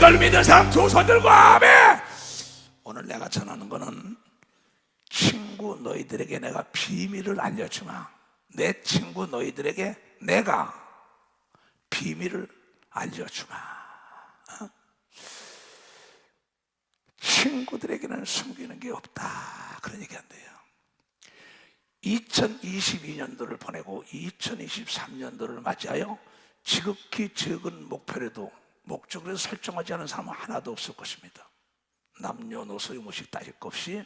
이걸 믿는 사람 두 손 들고 아멘. 오늘 내가 전하는 거는 친구 너희들에게 내가 비밀을 알려주마. 내 친구 너희들에게 내가 비밀을 알려주마. 친구들에게는 숨기는 게 없다, 그런 얘기한대요. 2022년도를 보내고 2023년도를 맞이하여 지극히 적은 목표라도 목적을 설정하지 않은 사람은 하나도 없을 것입니다. 남녀노소 유무식 따질 것 없이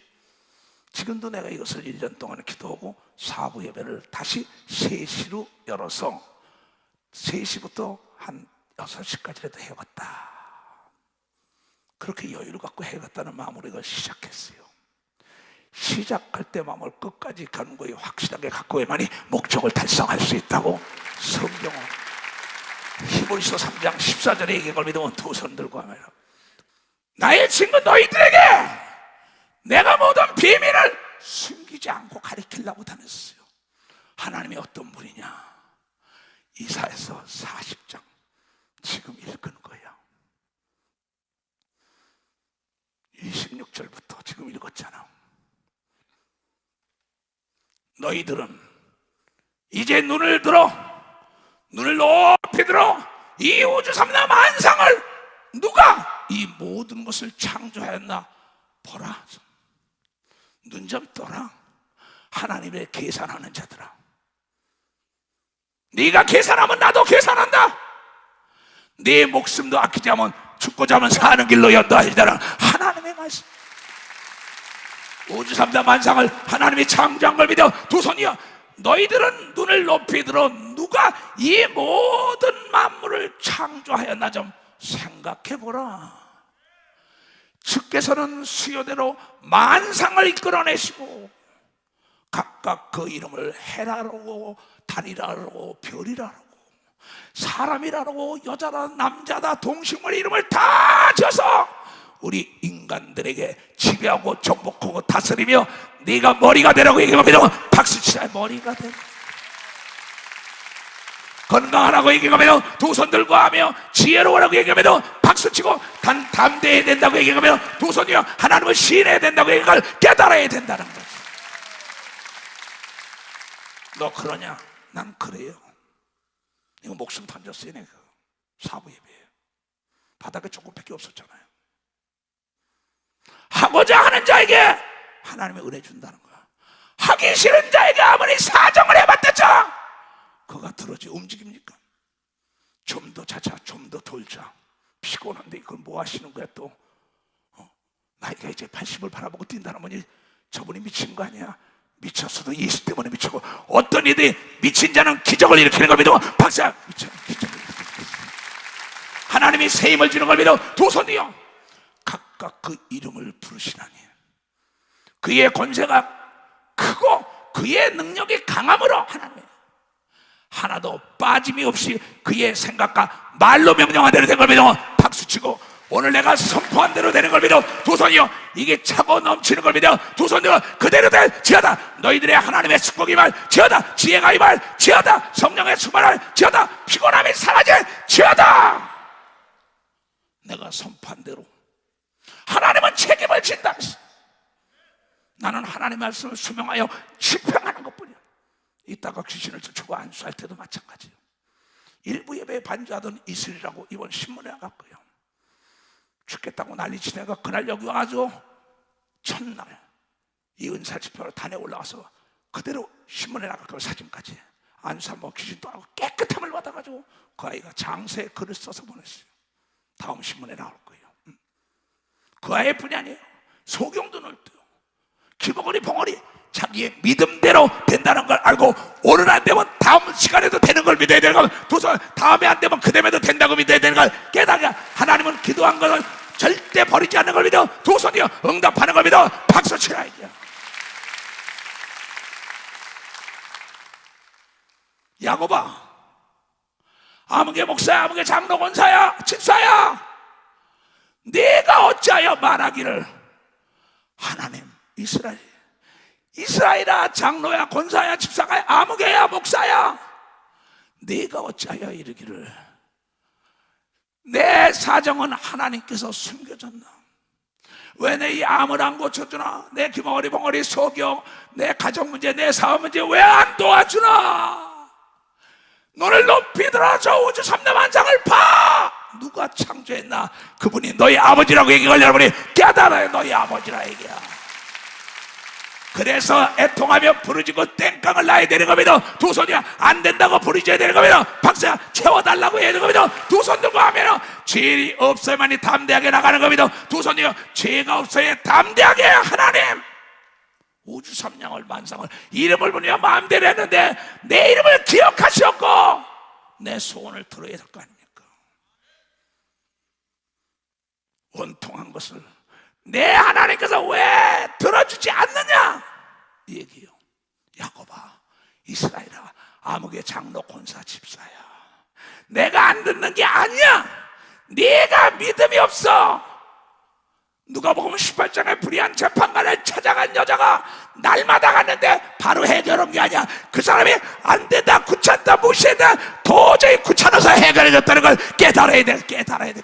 지금도 내가 이것을 1년 동안 기도하고 사부 예배를 다시 3시로 열어서 3시부터 한 6시까지라도 해왔다. 그렇게 여유를 갖고 해갔다는 마음으로 이걸 시작했어요. 시작할 때 마음을 끝까지 간고히 확실하게 갖고 해만이 목적을 달성할 수 있다고 성경은 히브리서 3장 14절에 얘기한 걸 믿으면 두 손 들고 하면 나의 친구 너희들에게 내가 모든 비밀을 숨기지 않고 가르치려고 다녔어요. 하나님이 어떤 분이냐, 이사야서 40장 지금 읽은 거야. 26절부터 지금 읽었잖아. 너희들은 이제 눈을 높이 들어 이 우주 삼라 만상을 누가 이 모든 것을 창조하였나 보라. 눈 좀 떠라. 하나님의 계산하는 자들아, 네가 계산하면 나도 계산한다. 네 목숨도 아끼지 않으면 죽고자 하면 사는 길로 연다하시다는 하나님의 말씀. 우주 삼다 만상을 하나님이 창조한 걸 믿어 두 손이여, 너희들은 눈을 높이 들어 누가 이 모든 만물을 창조하였나 좀 생각해보라. 주께서는 수요대로 만상을 이끌어내시고 각각 그 이름을 해라라고 달이라고 별이라고 사람이라고 여자다 남자다 동식물의 이름을 다 지어서 우리 인간들에게 지배하고 정복하고 다스리며 네가 머리가 되라고 얘기하면 박수치라. 머리가 되라. 건강하라고 얘기하면 두 손 들고 하며 지혜로우라고 얘기하면 박수치고 담대해야 된다고 얘기하면 두 손이요 하나님을 신해야 된다고 얘기하면 깨달아야 된다는 거지. 너 그러냐? 난 그래요. 이거 목숨 던졌어요. 내가 사부 예배에 바닥에 조금밖에 없었잖아요. 하고자 하는 자에게 하나님의 은혜 준다는 거야. 하기 싫은 자에게 아무리 사정을 해봤댔자 그가 들어지 움직입니까? 좀 더 자자, 좀 더 돌자. 피곤한데 이걸 뭐 하시는 거야 또? 나이가 이제 80을 바라보고 뛴다는 분이 저분이 미친 거 아니야? 미쳤어도 예수 때문에 미치고, 어떤 이들이 미친 자는 기적을 일으키는 걸 믿어 박사 미쳐 기적을 일으키는 하나님이 새 힘을 주는 걸 믿어 두 손이요 각각 그 이름을 부르시나니 그의 권세가 크고 그의 능력이 강함으로 하나님 하나도 빠짐이 없이 그의 생각과 말로 명령한 대로 된 걸 믿어 박수치고, 오늘 내가 선포한 대로 되는 걸 믿어 두 손이요 이게 차고 넘치는 걸 믿어 두 손으로 그대로 될지어다. 너희들의 하나님의 축복이 말지어다. 지혜가 임할지어다. 성령의 충만할지어다. 피곤함이 사라질지어다. 내가 선포한 대로 하나님은 책임을 진다. 나는 하나님의 말씀을 수명하여 집행하는 것뿐이야. 이따가 귀신을 쫓고 안수할 때도 마찬가지예요. 일부 예배에 반주하던 이슬이라고 이번 신문에 나갔고요. 죽겠다고 난리치다가 그날 여기 와가지고 첫날 이 은사 집회로 단에 올라와서 그대로 신문에 나갔고 사진까지 안수 한번 귀신도 하고 깨끗함을 받아가지고 그 아이가 장세에 글을 써서 보냈어요. 다음 신문에 나올 거예요. 그 아이뿐이 아니에요. 소경도 넓대요. 길거리 봉어리 자기의 믿음대로 된다는 걸 알고 오늘 안 되면 다음 시간에도 되는 걸 믿어야 되는 걸, 다음에 안 되면 그 다음에도 된다고 믿어야 되는 걸 깨닫아. 하나님은 기도한 것을 절대 버리지 않는 걸 믿어 두 손이요 응답하는 걸 믿어 박수 치라 이게요. 야곱아, 아무개 목사야, 아무개 장로 권사야, 집사야, 네가 어찌하여 말하기를 하나님 이스라엘아, 장로야, 권사야, 집사가, 아무개야, 목사야, 네가 어찌하여 이르기를 내 사정은 하나님께서 숨겨졌나? 왜 내 이 암을 안 고쳐주나? 내 귀머거리 봉어리 소경, 내 가정 문제, 내 사업 문제 왜 안 도와주나? 너를 높이 들어 저 우주 삼대만상을 봐! 누가 창조했나? 그분이 너희 아버지라고 얘기할 여러분이 깨달아요. 너희 아버지라 얘기야. 그래서 애통하며 부르짖고 땡깡을 놔야 되는 겁니다. 두 손이야 안 된다고 부르짖어야 되는 겁니다. 박사야 채워달라고 해야 되는 겁니다. 두 손 들고 하면 죄이 없어야만이 담대하게 나가는 겁니다. 두 손이요 죄가 없어야 담대하게. 하나님 우주 삼양을 만상을 이름을 부르며 마음대로 했는데 내 이름을 기억하시었고 내 소원을 들어야 될 거 아닙니까? 원통한 것을 내 하나님께서 왜 들어주지 않느냐? 이 얘기요. 야곱아, 이스라엘아, 아무개 장로 권사 집사야, 내가 안 듣는 게 아니야. 네가 믿음이 없어. 누가복음 18장에 불의한 재판관을 찾아간 여자가 날마다 갔는데 바로 해결한 게 아니야. 그 사람이 안 된다, 굳혔다, 무시했다, 도저히 귀찮아서 해결해졌다는 걸 깨달아야 돼. 깨달아야 돼.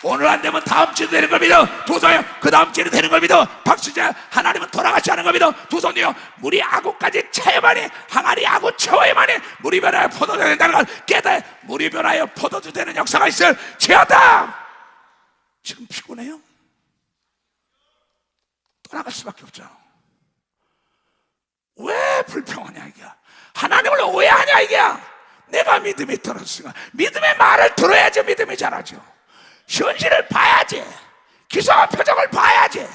오늘 안 되면 다음 주에 되는 걸 믿어. 두 손이요. 그 다음 주에 되는 걸 믿어. 박수자. 하나님은 돌아가지 않은 걸 믿어. 두 손이요. 물이 아구까지 차야만이, 항아리 아구 채워야만이 물이 변하여 포도주 된다는 걸 깨달아. 물이 변하여 포도주 되는 역사가 있을 지어다. 지금 피곤해요? 떠나갈 수밖에 없잖아. 왜 불평하냐 이게. 하나님을 오해하냐 이게. 내가 믿음이 들었으니까 믿음의 말을 들어야지 믿음이 자라죠. 현실을 봐야지. 기사와 표적을 봐야지.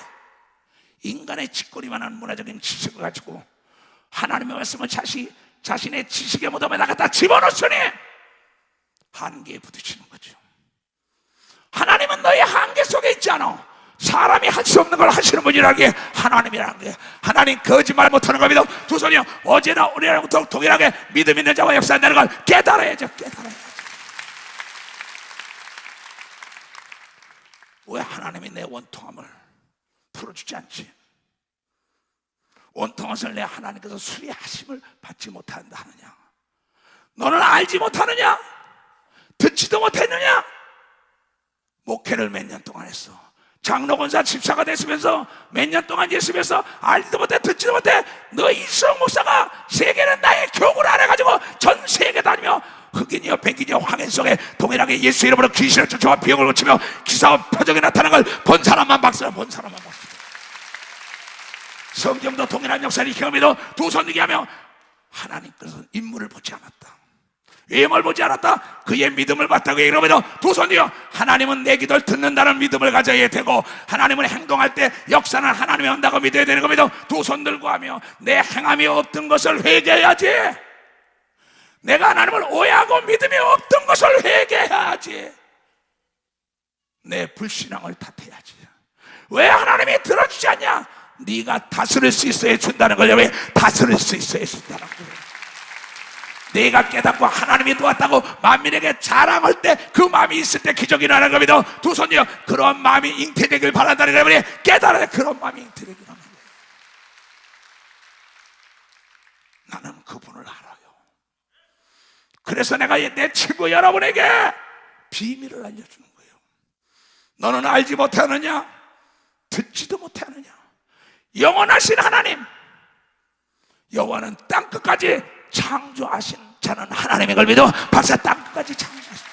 인간의 짓거리만한 문화적인 지식을 가지고 하나님의 말씀을 자신의 지식의 무덤에다 갖다 집어넣으니 한계에 부딪히는 거죠. 하나님은 너의 한계 속에 있지 않아. 사람이 할 수 없는 걸 하시는 분이라는 게 하나님이라는 게. 하나님 거짓말 못하는 걸 믿어. 두 손이요. 어제나 오늘이라고 동일하게 믿음 있는 자와 역사한다는 걸 깨달아야죠. 왜 하나님이 내 원통함을 풀어주지 않지? 원통함을 내 하나님께서 수리하심을 받지 못한다 하느냐? 너는 알지 못하느냐? 듣지도 못했느냐? 목회를 몇 년 동안 했어. 장로권사 집사가 됐으면서 몇 년 동안 예수면서 알지도 못해 듣지도 못해. 너 이수영 목사가 세계는 나의 교구를 알아가지고 전 세계 다니며 흑인이여 백인이여 황인 속에 동일하게 예수 이름으로 귀신을 쫓아와 병을 고치며 기사와 표적이 나타난 걸 본 사람만 박수라. 본 사람만 박수라. 성경도 동일한 역사를 경험해도 두 손 들게 하며 하나님께서는 인물을 보지 않았다. 외모를 보지 않았다. 그의 믿음을 봤다고 얘기하면서 두 손 들여 하나님은 내 기도를 듣는다는 믿음을 가져야 되고 하나님은 행동할 때 역사는 하나님이 한다고 믿어야 되는 겁니다. 두 손 들고 하며 내 행함이 없던 것을 회개해야지. 내가 하나님을 오해하고 믿음이 없던 것을 회개해야지. 내 불신앙을 탓해야지. 왜 하나님이 들어주지 않냐? 네가 다스릴 수 있어야 준다는 거냐? 왜 다스릴 수 있어야 준다는 거야? 내가 깨닫고 하나님이 도왔다고 만민에게 자랑할 때 그 마음이 있을 때 기적이 일어나는 겁니다. 두 손이요. 그런 마음이 잉태되길 바란다는 거야. 깨달아야 그런 마음이 잉태되길 바라는 거야. 나는 그분을 알아요. 그래서 내가 내 친구 여러분에게 비밀을 알려주는 거예요. 너는 알지 못하느냐? 듣지도 못하느냐? 영원하신 하나님, 여호와는 땅끝까지 창조하신 자는 하나님인 걸 믿어. 박사 땅끝까지 창조하신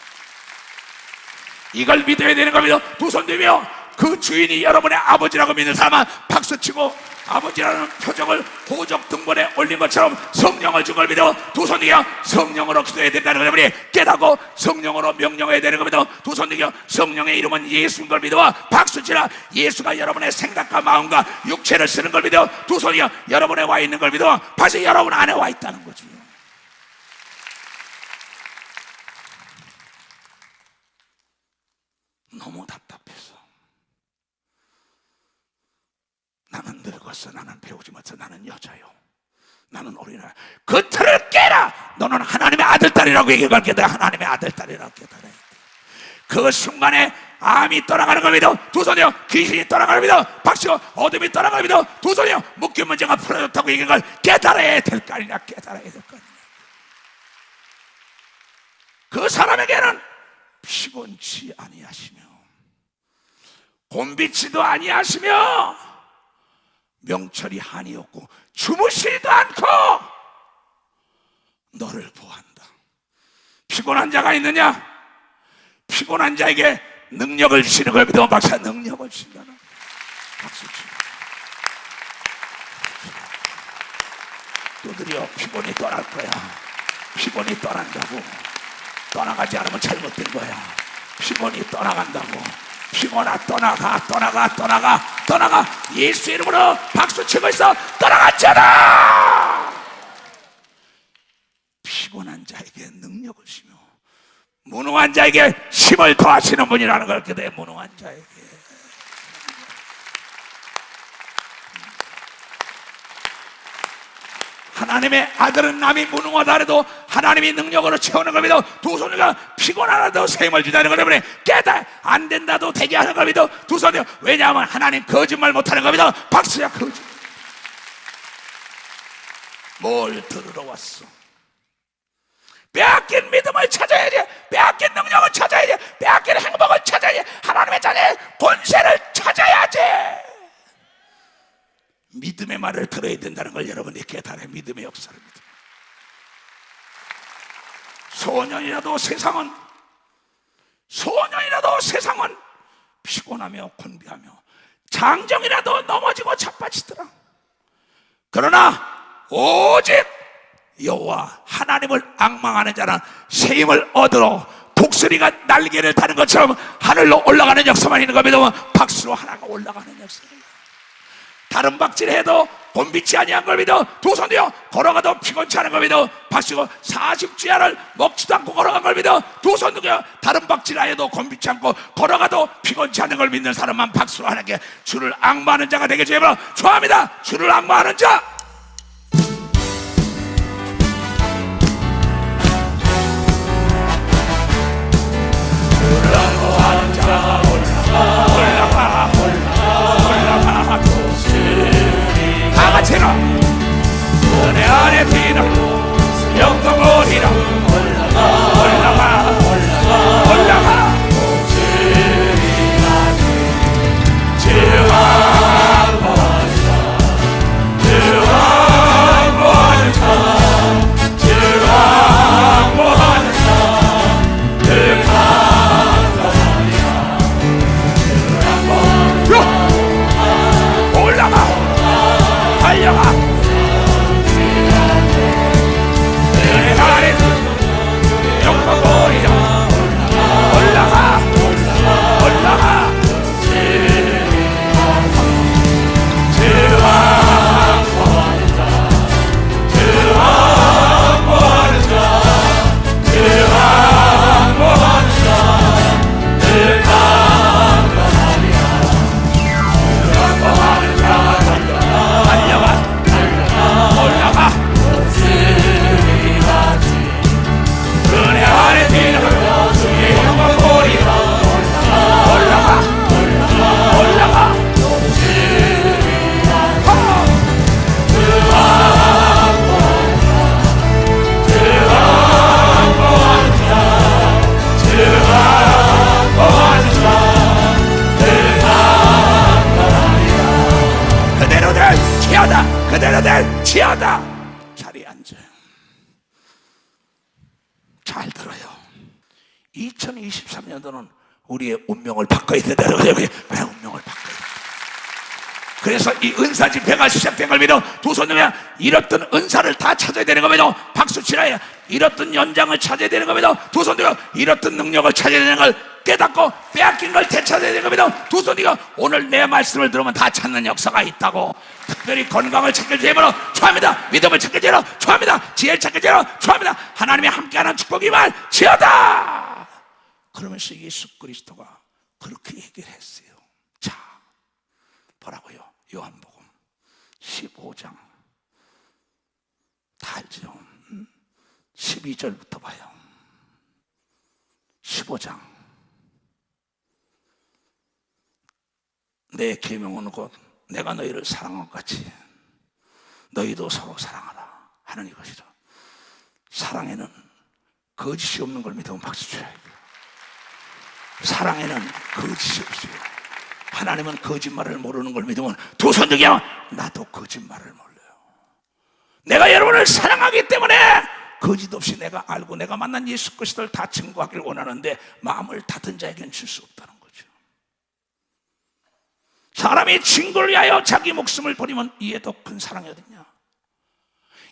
이걸 믿어야 되는 겁니다. 두 손 들며 그 주인이 여러분의 아버지라고 믿는 사람은 박수치고 아버지라는 표적을 호적 등본에 올린 것처럼 성령을 준 걸 믿어. 두 손 들여 성령으로 기도해야 된다는 걸 깨닫고 성령으로 명령해야 되는 겁니다. 두 손 들여 성령의 이름은 예수인 걸 믿어. 박수치라. 예수가 여러분의 생각과 마음과 육체를 쓰는 걸 믿어. 두 손 들여 여러분에 와 있는 걸 믿어. 다시 여러분 안에 와 있다는 거지. 너무 답답해서 나는 늙었어. 나는 배우지 못해. 나는 여자요. 나는 어린아이. 그 틀을 깨라. 너는 하나님의 아들딸이라고 얘기할 게 하나님의 아들딸이라고 깨달아야 돼. 그 순간에 암이 떠나가는 겁니다. 두 손이요. 귀신이 떠나가는 겁니다. 박수. 어둠이 떠나가는 겁니다. 두 손이요. 묶인 문제가 풀어졌다고 얘기한 걸 깨달아야 될 거 아니냐. 깨달아야 될 거 아니냐. 그 사람에게는 피곤치 아니하시며 곤비치도 아니하시며 명철이 한이 없고 주무시지도 않고 너를 보한다. 피곤한 자가 있느냐? 피곤한 자에게 능력을 주시는 걸 믿어. 박사. 능력을 주신다는 박수 치. 두드려. 피곤이 떠날 거야. 피곤이 떠난다고. 떠나가지 않으면 잘못된 거야. 피곤이 떠나간다고. 피곤아 떠나가. 예수 이름으로 박수치고 있어. 떠나갔잖아. 피곤한 자에게 능력을 주시며 무능한 자에게 힘을 더하시는 분이라는 걸 그대. 무능한 자에게 하나님의 아들은 남이 무능하다 해도 하나님이 능력으로 채우는 겁니다. 두 손이가 피곤하다도 셈을 주다는 것 때문에 깨달 안 된다도 되게 하는 겁니다. 두 손이. 왜냐하면 하나님 거짓말 못하는 겁니다. 박수야. 거짓말. 뭘 들으러 왔어? 빼앗긴 믿음을 찾아야지, 빼앗긴 능력을 찾아야지, 빼앗긴 행복을 찾아야지, 하나님의 자녀의 권세를 찾아야지. 믿음의 말을 들어야 된다는 걸 여러분이 깨달아요. 믿음의 역사입니다. 소년이라도 세상은 피곤하며 곤비하며 장정이라도 넘어지고 자빠지더라. 그러나 오직 여호와 하나님을 앙망하는 자는 새 힘을 얻으러 독수리가 날개를 다는 것처럼 하늘로 올라가는 역사만 있는 거 믿으면 박수로 하나가 올라가는 역사입니다. 다른 박질해도 곤비치 아니한 걸 믿어 두 손 들어 걸어가도 피곤치 않은 걸 믿어 박수고 40주야를 먹지도 않고 걸어간 걸 믿어 두 손 들어 다른 박질하여도 곤비치 않고 걸어가도 피곤치 않은 걸 믿는 사람만 박수로 하나님께 주를 앙망하는 자가 되게 주여 축원합니다. 주를 앙망하는 자, 주를 앙망하는 자 올라가 다 같이 해라. 은혜 안에 피는 영광오리라. 올라가 그대로들 치하다. 자리에 앉아요. 잘 들어요. 2023년도는 우리의 운명을 바꿔야 된다. 왜 운명을 바꿔야 된다. 그래서 이 은사 집회가 시작된 걸 믿어 두 손 들면 잃었던 은사를 다 찾아야 되는 거 믿어 박수 치라야. 잃었던 연장을 찾아야 되는 거 믿어 두 손 들어 잃었던 능력을 찾아야 되는 걸 깨닫고 빼앗긴 걸 되찾아야 되는 거 믿어 두 손 들어 오늘 내 말씀을 들으면 다 찾는 역사가 있다고. 특별히 건강을 찾게 되므로 축원합니다. 믿음을 찾게 되므로 축원합니다. 지혜를 찾게 되므로 축원합니다. 하나님이 함께하는 축복이 말지어다. 그러면서 예수 그리스도가 그렇게 얘기를 했어요. 자, 보라고요. 요한복음 15장 다 알죠? 12절부터 봐요. 15장 내 계명은 곧 내가 너희를 사랑한 것 같이 너희도 서로 사랑하라 하는 이것이죠. 사랑에는 거짓이 없는 걸 믿으면 박수 쳐야 돼요. 사랑에는 거짓이 없어요. 하나님은 거짓말을 모르는 걸 믿으면 두 손 들게 나도 거짓말을 몰라요. 내가 여러분을 사랑하기 때문에 거짓 없이 내가 알고 내가 만난 예수 그리스도를 다 증거하길 원하는데 마음을 닫은 자에게는 줄 수 없다는 거죠. 사람이 친구를 위하여 자기 목숨을 버리면 이에 더 큰 사랑이 어딨냐.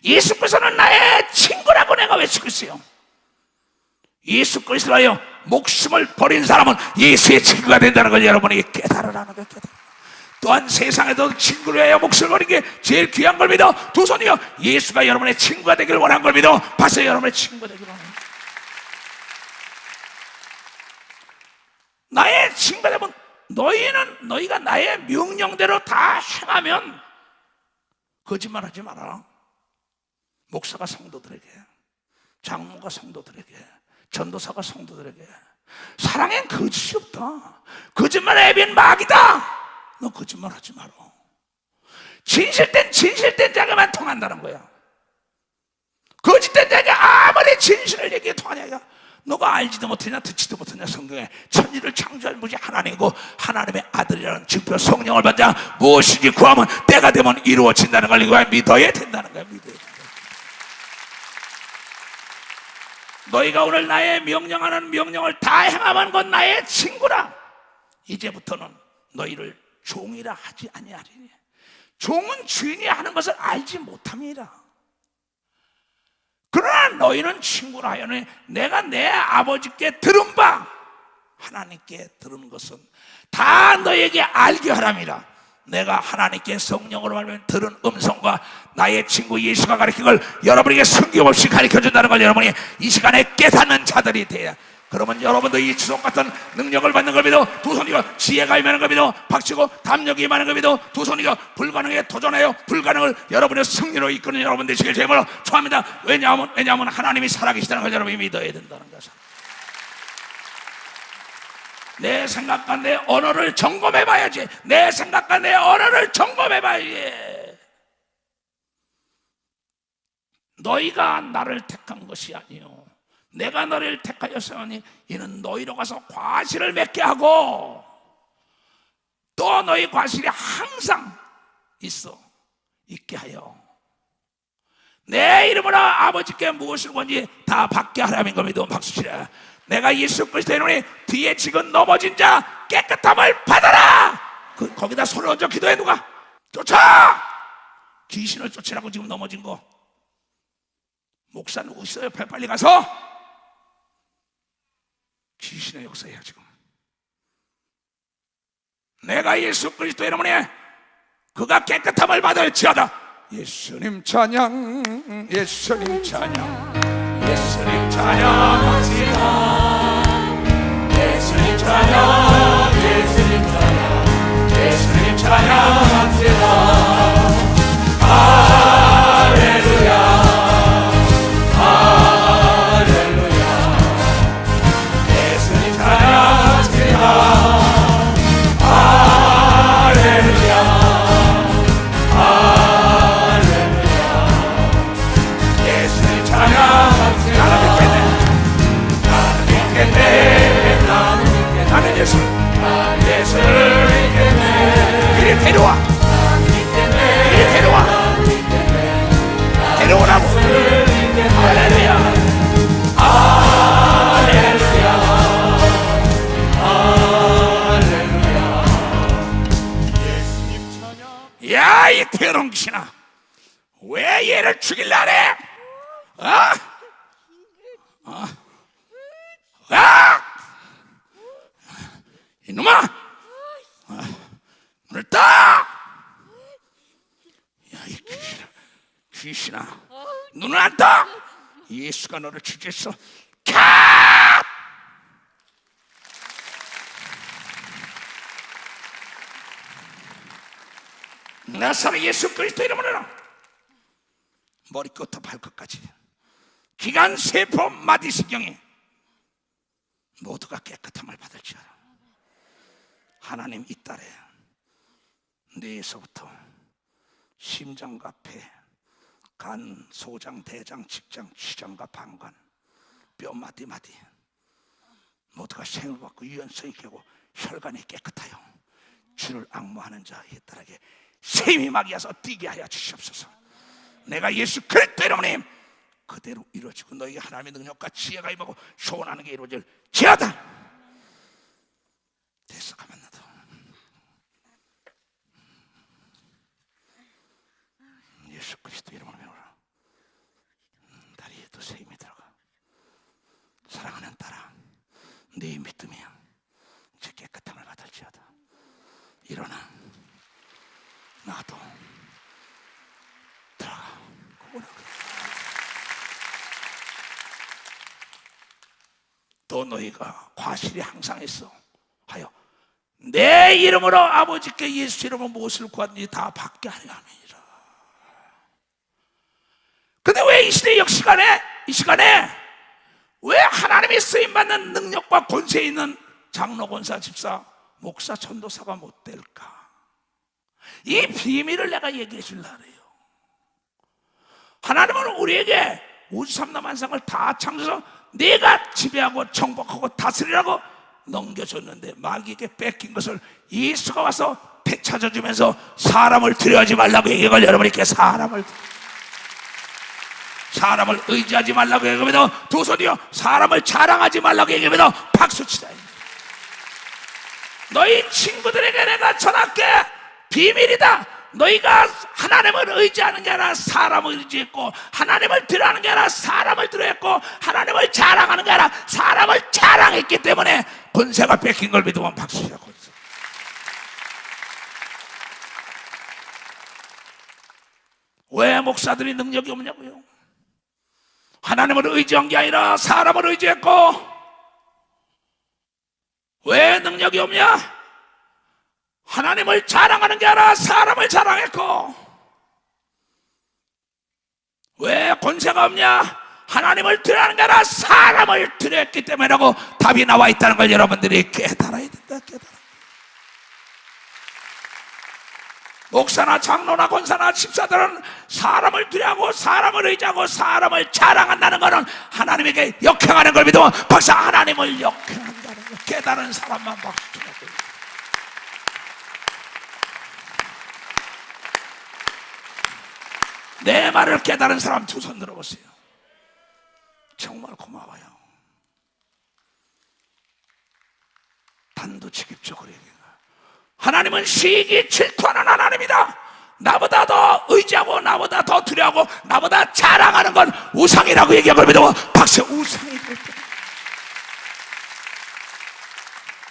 예수 그리스도는 나의 친구라고 내가 외치고 있어요. 예수 그리스도를 위하여 목숨을 버린 사람은 예수의 친구가 된다는 걸 여러분이 깨달으라는 거예요. 또한 세상에도 친구를 위하여 목숨을 버린 게 제일 귀한 걸 믿어 두 손이요 예수가 여러분의 친구가 되기를 원한 걸 믿어 봤어요. 여러분의 친구가 되기를 원합니다. 나의 친구가 되면 너희가 나의 명령대로 다 행하면 거짓말하지 마라. 목사가 성도들에게, 장로가 성도들에게, 전도사가 성도들에게 사랑엔 거짓이 없다. 거짓말에 애빈 마귀다. 너 거짓말하지 마라. 진실된 자가만 통한다는 거야. 진실을 얘기해 도하냐? 너가 알지도 못하냐 듣지도 못하냐? 성경에 천지를 창조한 분이 하나님이고 하나님의 아들이라는 증표 성령을 받자 무엇이든지 구하면 때가 되면 이루어진다는 걸 이거 믿어야 된다는 거야. 믿어야 된다. 너희가 오늘 나의 명령하는 명령을 다 행하면 건 나의 친구라. 이제부터는 너희를 종이라 하지 아니하리니. 종은 주인이 하는 것을 알지 못함이라. 그러나 너희는 친구라 하여니 내가 내 아버지께 들은 바 하나님께 들은 것은 다 너희에게 알게 하람이라. 내가 하나님께 성령으로 말하면 들은 음성과 나의 친구 예수가 가르친 걸 여러분에게 숨김없이 가르쳐준다는 걸 여러분이 이 시간에 깨닫는 자들이 돼야. 그러면 여러분도 이 주석 같은 능력을 받는 걸 믿어 두 손이가 지혜가 임하는 걸 믿어 박치고 담력이 임하는 걸 믿어 두 손이가 불가능에 도전하여 불가능을 여러분의 승리로 이끄는 여러분 되시길 제발로 축원합니다. 왜냐하면 하나님이 살아계시다는 걸 여러분이 믿어야 된다는 것을. 내 생각과 내 언어를 점검해봐야지. 내 생각과 내 언어를 점검해봐야지. 너희가 나를 택한 것이 아니요 내가 너를 택하였으니 이는 너희로 가서 과실을 맺게 하고 또 너희 과실이 항상 있게 하여 내 이름으로 아버지께 무엇을 원지 다 받게 하라는 겁니다. 박수치라. 내가 예수 그리스도의 이름으로 뒤에 지금 넘어진 자 깨끗함을 받아라. 거기다 손을 얹어 기도해. 누가 쫓아. 귀신을 쫓으라고 지금 넘어진 거. 목사 누구 있어요? 빨리 가서 귀신의 역사야 지금. 내가 예수 그리스도의 이름으로 그가 깨끗함을 받을지어다. 예수님 찬양, 예수님 찬양, 예수님 찬양합시다. 예수님 찬양, 예수님 찬양, 예수님 찬양합시다. 할렐루야. 예수를 믿겠네. 이리 데려와. 이리 데려와. 데려오라고. 할렐루야. 할렐루야. 할렐루야. 야, 이 더러운 귀신아, 왜 얘를 죽일라 하래? 이놈아! 눈을 떠! 야, 이 귀신아, 눈을 안 떠! 예수가 너를 주겠어. 캬! 나사렛 예수 그리스도 이름으로 머리끝부터 발끝까지 기관 세포 마디신경이 모두가 깨끗함을 받을지어다. 하나님 이 딸에 뇌에서부터 심장과 폐, 간, 소장, 대장, 직장, 췌장과 방관, 뼈 마디마디 모두가 생을 받고 유연성이 되고 혈관이 깨끗하여 주를 앙모하는 자 이 딸에게 샘이 막이어서 뛰게 하여 주시옵소서. 내가 예수 그리스도 이름으로 그대로 이루어지고 너희가 하나님의 능력과 지혜가 임하고 소원하는 게 이루어질 지어다. 됐어. 가만 놔둬. 예수 그리스도 이름으로 배우라. 다리에도 새 힘이 들어가. 사랑하는 딸아, 네 믿음이야. 이제 깨끗함을 받을지어다. 일어나. 나도 들어가. 또 너희가 과실이 항상 있어 하여 내 이름으로 아버지께 예수 이름으로 무엇을 구하든지 다 받게 하려 함이니라. 근데 왜 이 시대 역시간에 이 시간에 왜 하나님이 쓰임받는 능력과 권세 있는 장로, 권사, 집사, 목사, 전도사가 못 될까? 이 비밀을 내가 얘기해 주려고 해요. 하나님은 우리에게 우주삼라만상을 다 창조해서 내가 지배하고 정복하고 다스리라고 넘겨줬는데 마귀에게 뺏긴 것을 예수가 와서 되찾아주면서 사람을 두려워하지 말라고 얘기할 여러분께 사람을 의지하지 말라고 얘기하면서 두 손이요 사람을 자랑하지 말라고 얘기하면서 박수치다. 너희 친구들에게 내가 전할게 비밀이다. 너희가 하나님을 의지하는 게 아니라 사람을 의지했고 하나님을 두려워하는 게 아니라 사람을 두려워했고 하나님을 자랑하는 게 아니라 사람을 자랑했기 때문에 권세가 뺏긴 걸 믿으면 박수치라고 했어. 왜 목사들이 능력이 없냐고요? 하나님을 의지한 게 아니라 사람을 의지했고. 왜 능력이 없냐? 하나님을 자랑하는 게 아니라 사람을 자랑했고. 왜 권세가 없냐? 하나님을 두려워하는 게 아니라 사람을 두려워했기 때문이라고 답이 나와 있다는 걸 여러분들이 깨달아야 된다. 목사나 장로나 권사나 집사들은 사람을 두려워하고 사람을 의지하고 사람을 자랑한다는 것은 하나님에게 역행하는 걸 믿으면 박사 하나님을 역행한다는 걸 깨달은 사람만 박수 치라고. 내 말을 깨달은 사람 두 손 들어보세요. 정말 고마워요. 단도직입적으로 얘기해요. 하나님은 시기 질투하는 하나님이다. 나보다 더 의지하고 나보다 더 두려워하고 나보다 자랑하는 건 우상이라고 얘기한 걸 믿어. 박수. 우상이 될 때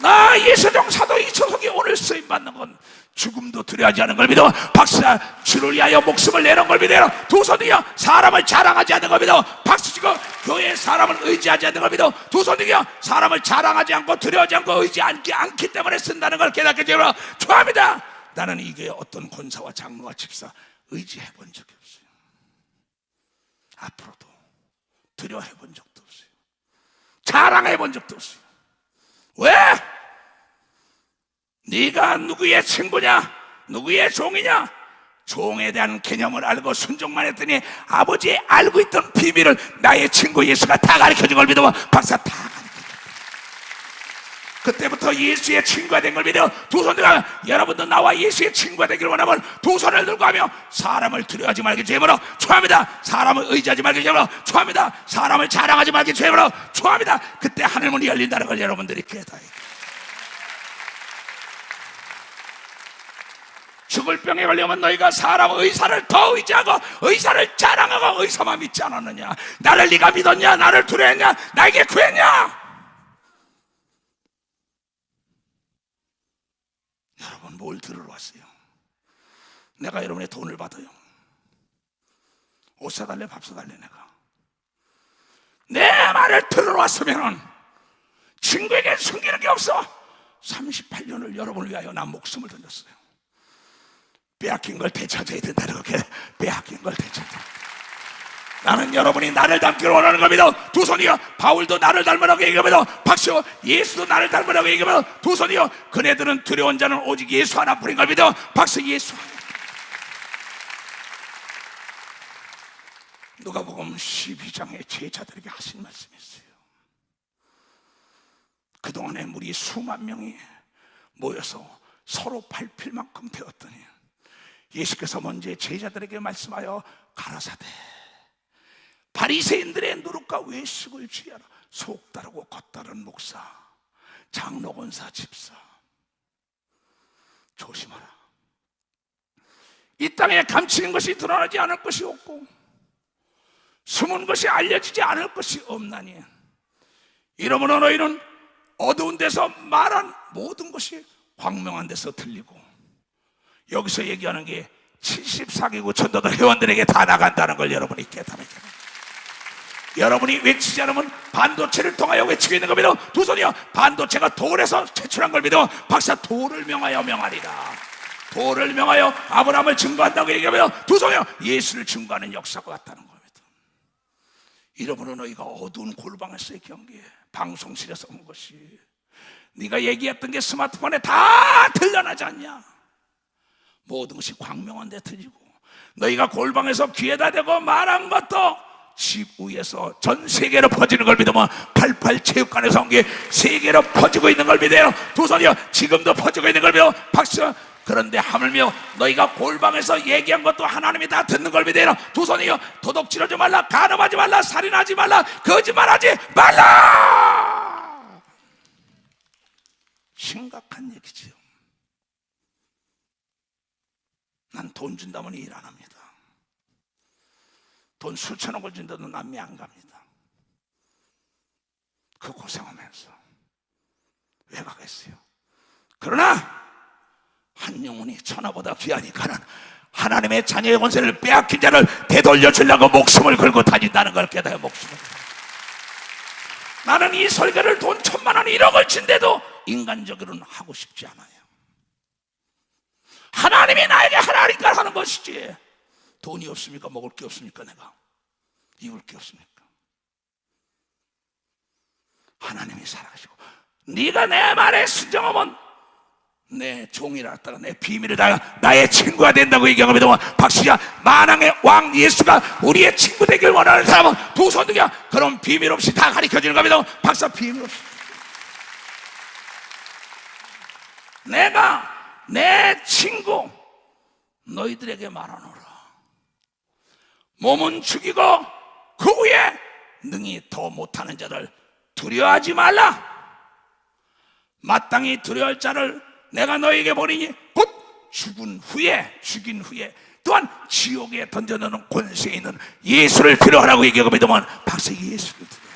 나 예수종 사도 이초석이 오늘 쓰임받는 건 죽음도 두려워하지 않은 걸 믿어. 박수야. 주를 위하여 목숨을 내는 걸 믿어. 두 손이여 사람을 자랑하지 않는 걸 믿어. 박수치고 교회의 사람을 의지하지 않는 걸 믿어. 두 손이여 사람을 자랑하지 않고 두려워하지 않고 의지하지 않기 때문에 쓴다는 걸 깨닫게 되어 좋아합니다. 나는 이 교회 어떤 권사와 장로와 집사 의지해 본 적이 없어요. 앞으로도 두려워해 본 적도 없어요. 자랑해 본 적도 없어요. 왜? 네가 누구의 친구냐? 누구의 종이냐? 종에 대한 개념을 알고 순종만 했더니 아버지 알고 있던 비밀을 나의 친구 예수가 다 가르쳐준 걸 믿어. 박사 다 가르쳐줬다. 그때부터 예수의 친구가 된 걸 믿어. 두 손 들고 여러분도 나와 예수의 친구가 되기를 원하면 두 손을 들고 하며 사람을 두려워하지 말게 죄물어 좋아합니다. 사람을 의지하지 말게 죄물어 좋아합니다. 사람을 자랑하지 말게 죄물어 좋아합니다. 그때 하늘문이 열린다는 걸 여러분들이 깨달아야 돼요. 죽을 병에 걸리면 너희가 사람 의사를 더 의지하고 의사를 자랑하고 의사만 믿지 않았느냐? 나를 네가 믿었냐? 나를 두려워했냐? 나에게 구했냐? 여러분 뭘 들으러 왔어요? 내가 여러분의 돈을 받아요. 옷 사달래 밥 사달래 내가 내 말을 들으러 왔으면 친구에게 숨기는 게 없어. 38년을 여러분을 위하여 난 목숨을 던졌어요. 빼앗긴 걸 되찾아야 된다는 거. 빼앗긴 걸 되찾아야. 나는 여러분이 나를 닮기를 원하는 겁니다. 두 손이요 바울도 나를 닮으라고 얘기하면서 박수. 예수도 나를 닮으라고 얘기하면서 두 손이요 그네들은 두려운 자는 오직 예수 하나뿐인 걸 믿어. 박수. 예수 하나. 누가복음 12장에 제자들에게 하신 말씀이 있어요. 그동안에 무리 수만 명이 모여서 서로 밟힐 만큼 되었더니 예수께서 먼저 제자들에게 말씀하여 가라사대 바리새인들의 누룩과 외식을 취하라. 속 따르고 겉 따른 목사 장로 권사 집사 조심하라. 이 땅에 감추는 것이 드러나지 않을 것이 없고 숨은 것이 알려지지 않을 것이 없나니 이러므로 너희는 어두운 데서 말한 모든 것이 광명한 데서 들리고. 여기서 얘기하는 게 74개국 천도들 회원들에게 다 나간다는 걸 여러분이 깨달아야 돼요. 여러분이 외치지 않으면 반도체를 통하여 외치고 있는 겁니다. 두 손이요 반도체가 돌에서 제출한 걸 믿어. 박사 돌을 명하여 명하리라. 돌을 명하여 아브라함을 증거한다고 얘기하며 두 손이요 예수를 증거하는 역사가 왔다는 겁니다. 이러므로 너희가 어두운 골방에서 얘기한 게 방송실에서 온 것이 네가 얘기했던 게 스마트폰에 다 들려나지 않냐? 모든 것이 광명한 데 들리고 너희가 골방에서 귀에다 대고 말한 것도 집 위에서 전 세계로 퍼지는 걸 믿으면 88 체육관에서 온 게 세계로 퍼지고 있는 걸 믿어요. 두 손이요, 지금도 퍼지고 있는 걸 믿어. 박수. 그런데 하물며 너희가 골방에서 얘기한 것도 하나님이 다 듣는 걸 믿어요. 두 손이요, 도둑질하지 말라, 간음하지 말라, 살인하지 말라, 거짓말하지 말라. 심각한 얘기지요. 난 돈 준다면 일 안 합니다. 돈 수천억을 준다도 남미 안 갑니다. 그 고생하면서 왜 가겠어요? 그러나 한 영혼이 천하보다 귀하니까는 하나님의 자녀의 권세를 빼앗긴 자를 되돌려 주려고 목숨을 걸고 다닌다는 걸 깨달아. 목숨을. 나는 이 설교를 돈 1,000만 원 1억을 준데도 인간적으로는 하고 싶지 않아요. 하나님이 나에게 하나니까 하는 것이지. 돈이 없습니까? 먹을 게 없습니까? 내가 입을 게 없습니까? 하나님이 살아가시고 네가 내 말에 순종하면 내 종이라 했다가 내 비밀을 다가 나의 친구가 된다고 얘기하고 믿으면 박수야. 만왕의 왕 예수가 우리의 친구 되길 원하는 사람은 두 손 들겨. 그럼 비밀 없이 다 가르쳐주는 거 믿으면 박수. 비밀 없이 내가 내 친구 너희들에게 말하노라. 몸은 죽이고 그 후에 능히 더 못하는 자를 두려워하지 말라. 마땅히 두려워할 자를 내가 너희에게 보리니 곧 죽인 후에 또한 지옥에 던져넣는 권세에 있는 예수를 두려워하라고 얘기하고 믿으면 박수. 예수를 두려워.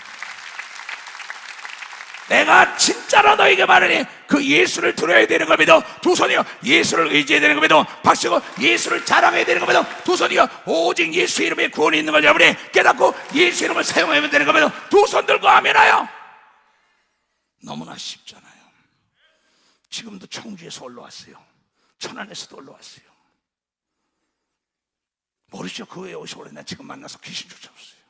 내가 진짜로 너에게 말하니 그 예수를 두려워야 되는 거 믿어. 두 손이요, 예수를 의지해야 되는 거 믿어. 박수고 예수를 자랑해야 되는 거 믿어. 두 손이요, 오직 예수 이름에 구원이 있는 걸 여러분이 깨닫고 예수 이름을 사용하면 되는 거 믿어. 두 손 들고 아멘하여. 너무나 쉽잖아요. 지금도 청주에서 올라왔어요. 천안에서도 올라왔어요. 모르죠? 그 외에 오시고 그래. 나 지금 만나서 귀신 쫓아왔어요.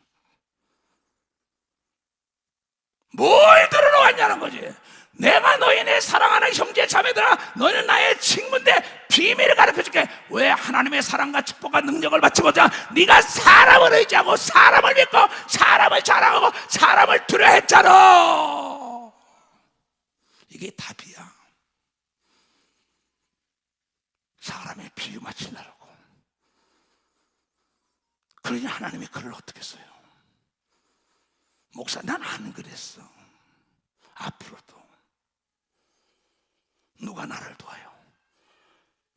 뭘 들으러 왔냐는 거지. 내가 너희네 사랑하는 형제 자매들아, 너희는 나의 친구인데 비밀을 가르쳐줄게. 왜 하나님의 사랑과 축복과 능력을 받치고자 네가 사람을 의지하고 사람을 믿고 사람을 자랑하고 사람을 두려워했잖아. 이게 답이야. 사람의 비유 맞추려고. 그러니 하나님이 글을 어떻게 써요? 목사, 난 안 그랬어. 앞으로도 누가 나를 도와요?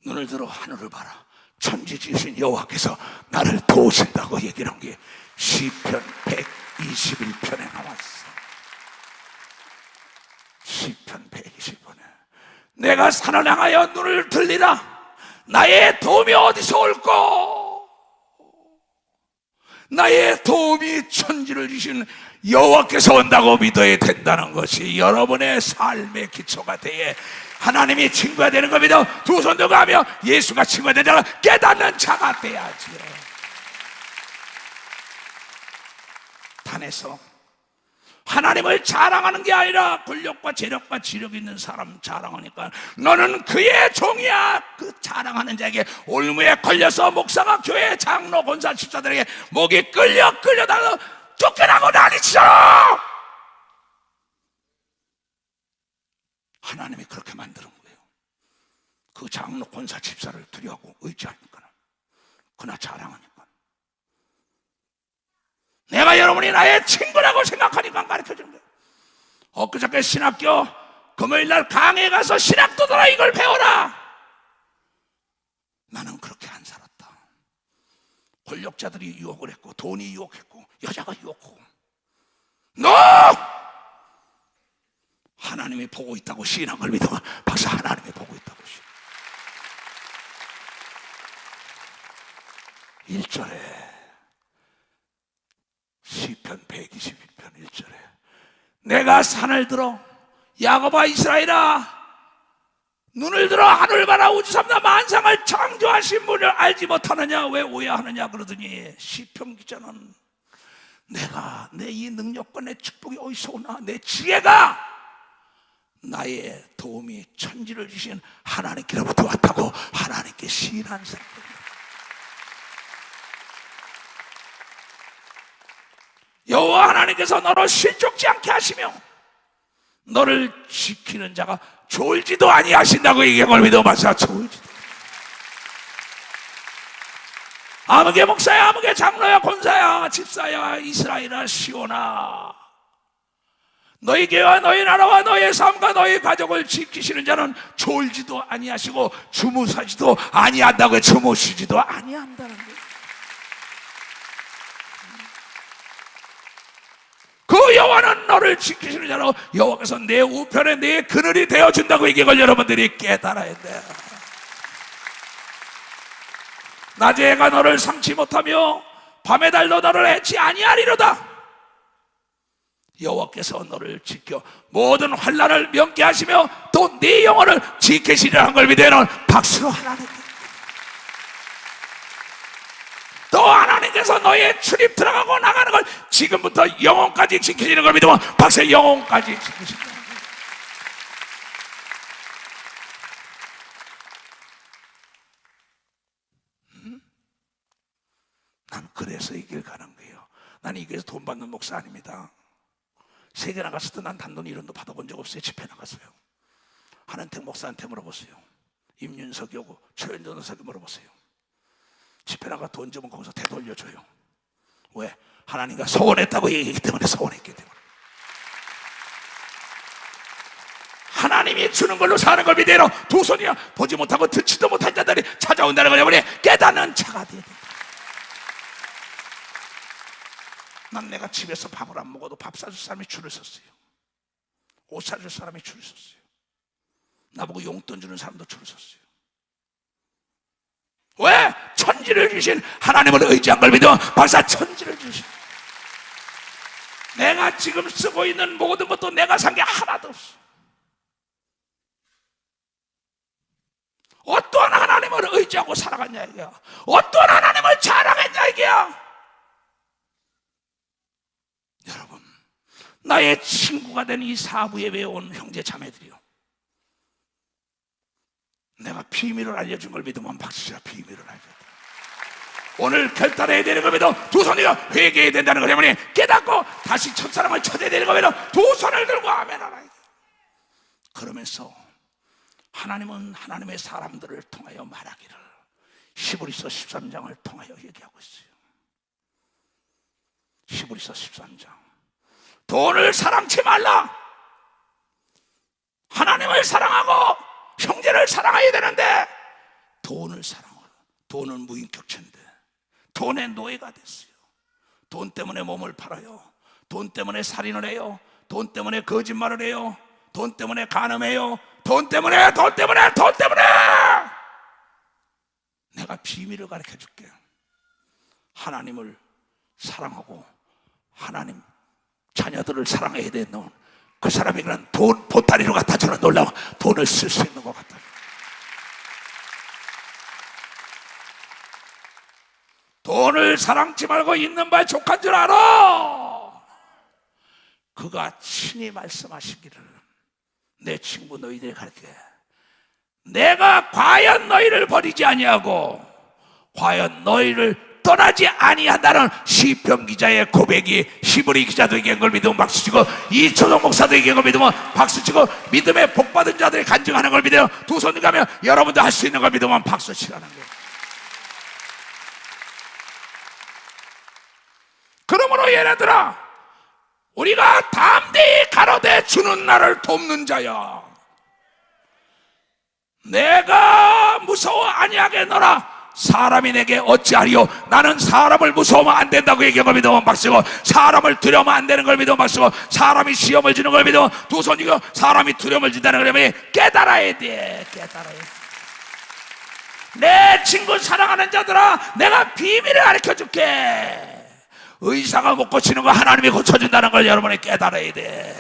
눈을 들어 하늘을 봐라. 천지 지으신 여호와께서 나를 도우신다고 얘기를 한 게 시편 121편에 나왔어. 시편 121편에 내가 산을 향하여 눈을 들리라. 나의 도움이 어디서 올꼬? 나의 도움이 천지를 지신 여호와께서 온다고 믿어야 된다는 것이 여러분의 삶의 기초가 되어 하나님이 친구가 되는 겁니다. 두 손 들고 하며 예수가 친구가 되는 깨닫는 자가 돼야지요. 탄에서 하나님을 자랑하는 게 아니라 권력과 재력과 지력 있는 사람 자랑하니까 너는 그의 종이야. 그 자랑하는 자에게 올무에 걸려서 목사가 교회 장로 권사 집사들에게 목이 끌려다가 쫓겨나고 난리치잖아. 하나님이 그렇게 만드는 거예요. 그 장로 권사 집사를 두려워하고 의지하니까, 그나 자랑하니까. 내가 여러분이 나의 친구라고 생각하니까 가르쳐주는 거예요. 엊그저께 신학교 금요일날 강의에 가서 신학도들아 이걸 배워라. 나는 그렇게 안 살았다. 권력자들이 유혹을 했고 돈이 유혹했고 여자가 유혹하고 하나님이 보고 있다고 시인한 걸 믿어. 박사, 하나님이 보고 있다고 시인. 1절에 시편 121편 1절에 내가 산을 들어 야곱아 이스라엘아 눈을 들어 하늘을 봐라. 우주삼나 만상을 창조하신 분을 알지 못하느냐? 왜 오해하느냐? 그러더니 시편 기자는 내가 내 이 능력과 내 축복이 어디서 오나? 내 지혜가 나의 도움이 천지를 주신 하나님께로부터 왔다고 하나님께 시인한 사람입니다. 여호와 하나님께서 너를 실족지 않게 하시며 너를 지키는 자가 졸지도 아니하신다고 얘기한 걸 믿어 마사. 졸지도. 아무개 목사야, 아무개 장로야, 권사야, 집사야, 이스라엘아, 시온아, 너희 교회와 너희 나라와 너희 삶과 너희 가족을 지키시는 자는 졸지도 아니하시고 주무사지도 아니한다고. 주무시지도 아니한다는 거예요. 그 여호와는 너를 지키시는 자로 여호와께서 내 우편에 내 그늘이 되어준다고. 이걸 여러분들이 깨달아야 돼요. 낮에 해가 너를 삼지 못하며 밤에 달도 너를 해치 아니하리로다. 여호와께서 너를 지켜 모든 환난을 면케 하시며 또 네 영혼을 지키시리라는 걸 믿으면 박수로 하나님께. 또 하나님께서 너의 출입 들어가고 나가는 걸 지금부터 영혼까지 지키시는 걸 믿으면 박수. 영혼까지 지키시는 걸. 난 그래서 이 길 가는 거예요. 나는 이 길에서 돈 받는 목사 아닙니다. 세계 나갔을 때 난 단돈 1원도 받아본 적 없어요. 집회 나갔어요. 한은택 목사한테 물어보세요. 임윤석이 오고 최현전 목사한테 물어보세요. 집회 나가 돈 주면 거기서 되돌려줘요. 왜? 하나님과 소원했다고 얘기했기 때문에. 소원했기 때문에. 하나님이 주는 걸로 사는 걸 믿으러 두 손이야 보지 못하고 듣지도 못한 자들이 찾아온다는 걸 여러분이 깨닫는 자가 돼야 된다. 난 내가 집에서 밥을 안 먹어도 밥 사줄 사람이 줄을 섰어요. 옷 사줄 사람이 줄을 섰어요. 나보고 용돈 주는 사람도 줄을 섰어요. 왜? 천지를 주신 하나님을 의지한 걸 믿으면 박사. 천지를 주신 내가 지금 쓰고 있는 모든 것도 내가 산 게 하나도 없어. 어떠한 하나님을 의지하고 살아갔냐 이게야. 어떠한 하나님을 자랑했냐 이게야. 여러분, 나의 친구가 된 이 사부예배에 온 형제 자매들이요, 내가 비밀을 알려준 걸 믿으면 박수치라. 비밀을 알려줘. 오늘 결단해야 되는 걸 믿어 두 손이가 회개해야 된다는 걸 여러분이 깨닫고 다시 첫사랑을 찾아야 되는 걸 믿어 두 손을 들고 아멘 하라. 그러면서 하나님은 하나님의 사람들을 통하여 말하기를 히브리서 13장을 통하여 얘기하고 있어요. 히브리서 13장. 돈을 사랑치 말라. 하나님을 사랑하고 형제를 사랑해야 되는데 돈을 사랑하라. 돈은 무인격체인데 돈의 노예가 됐어요. 돈 때문에 몸을 팔아요. 돈 때문에 살인을 해요. 돈 때문에 거짓말을 해요. 돈 때문에 간음해요. 돈 때문에 내가 비밀을 가르쳐 줄게. 하나님을 사랑하고 하나님 자녀들을 사랑해야 되는 그 사람이 그냥 돈 보따리로 갖다 주는 놀라운 돈을 쓸 수 있는 것 같다. 돈을 사랑치 말고 있는 바에 족한 줄 알아. 그가 친히 말씀하시기를 내 친구 너희들이 가르쳐. 내가 과연 너희를 버리지 아니하고 과연 너희를 떠나지 아니한다는 시편 기자의 고백이 히브리 기자도 얘기한 걸 믿으면 박수치고 이초동 목사도 얘기한 걸 믿으면 박수치고 믿음에 복받은 자들이 간증하는 걸 믿으면 두 손을 가면 여러분도 할 수 있는 걸 믿으면 박수치라는 거예요. 그러므로 얘네들아, 우리가 담대히 가로되 주는 나를 돕는 자야. 내가 무서워 아니하겠노라. 사람이 내게 어찌하리요. 나는 사람을 무서워하면 안 된다고 얘기한 걸 믿으면 박수고 사람을 두려워하면 안 되는 걸 믿으면 박수고 사람이 시험을 주는 걸 믿으면 두 손이고 사람이 두려움을 준다는 걸 믿으면 깨달아야 돼. 깨달아야 돼. 내 친구 사랑하는 자들아, 내가 비밀을 가르쳐 줄게. 의사가 못 고치는 거 하나님이 고쳐준다는 걸 여러분이 깨달아야 돼.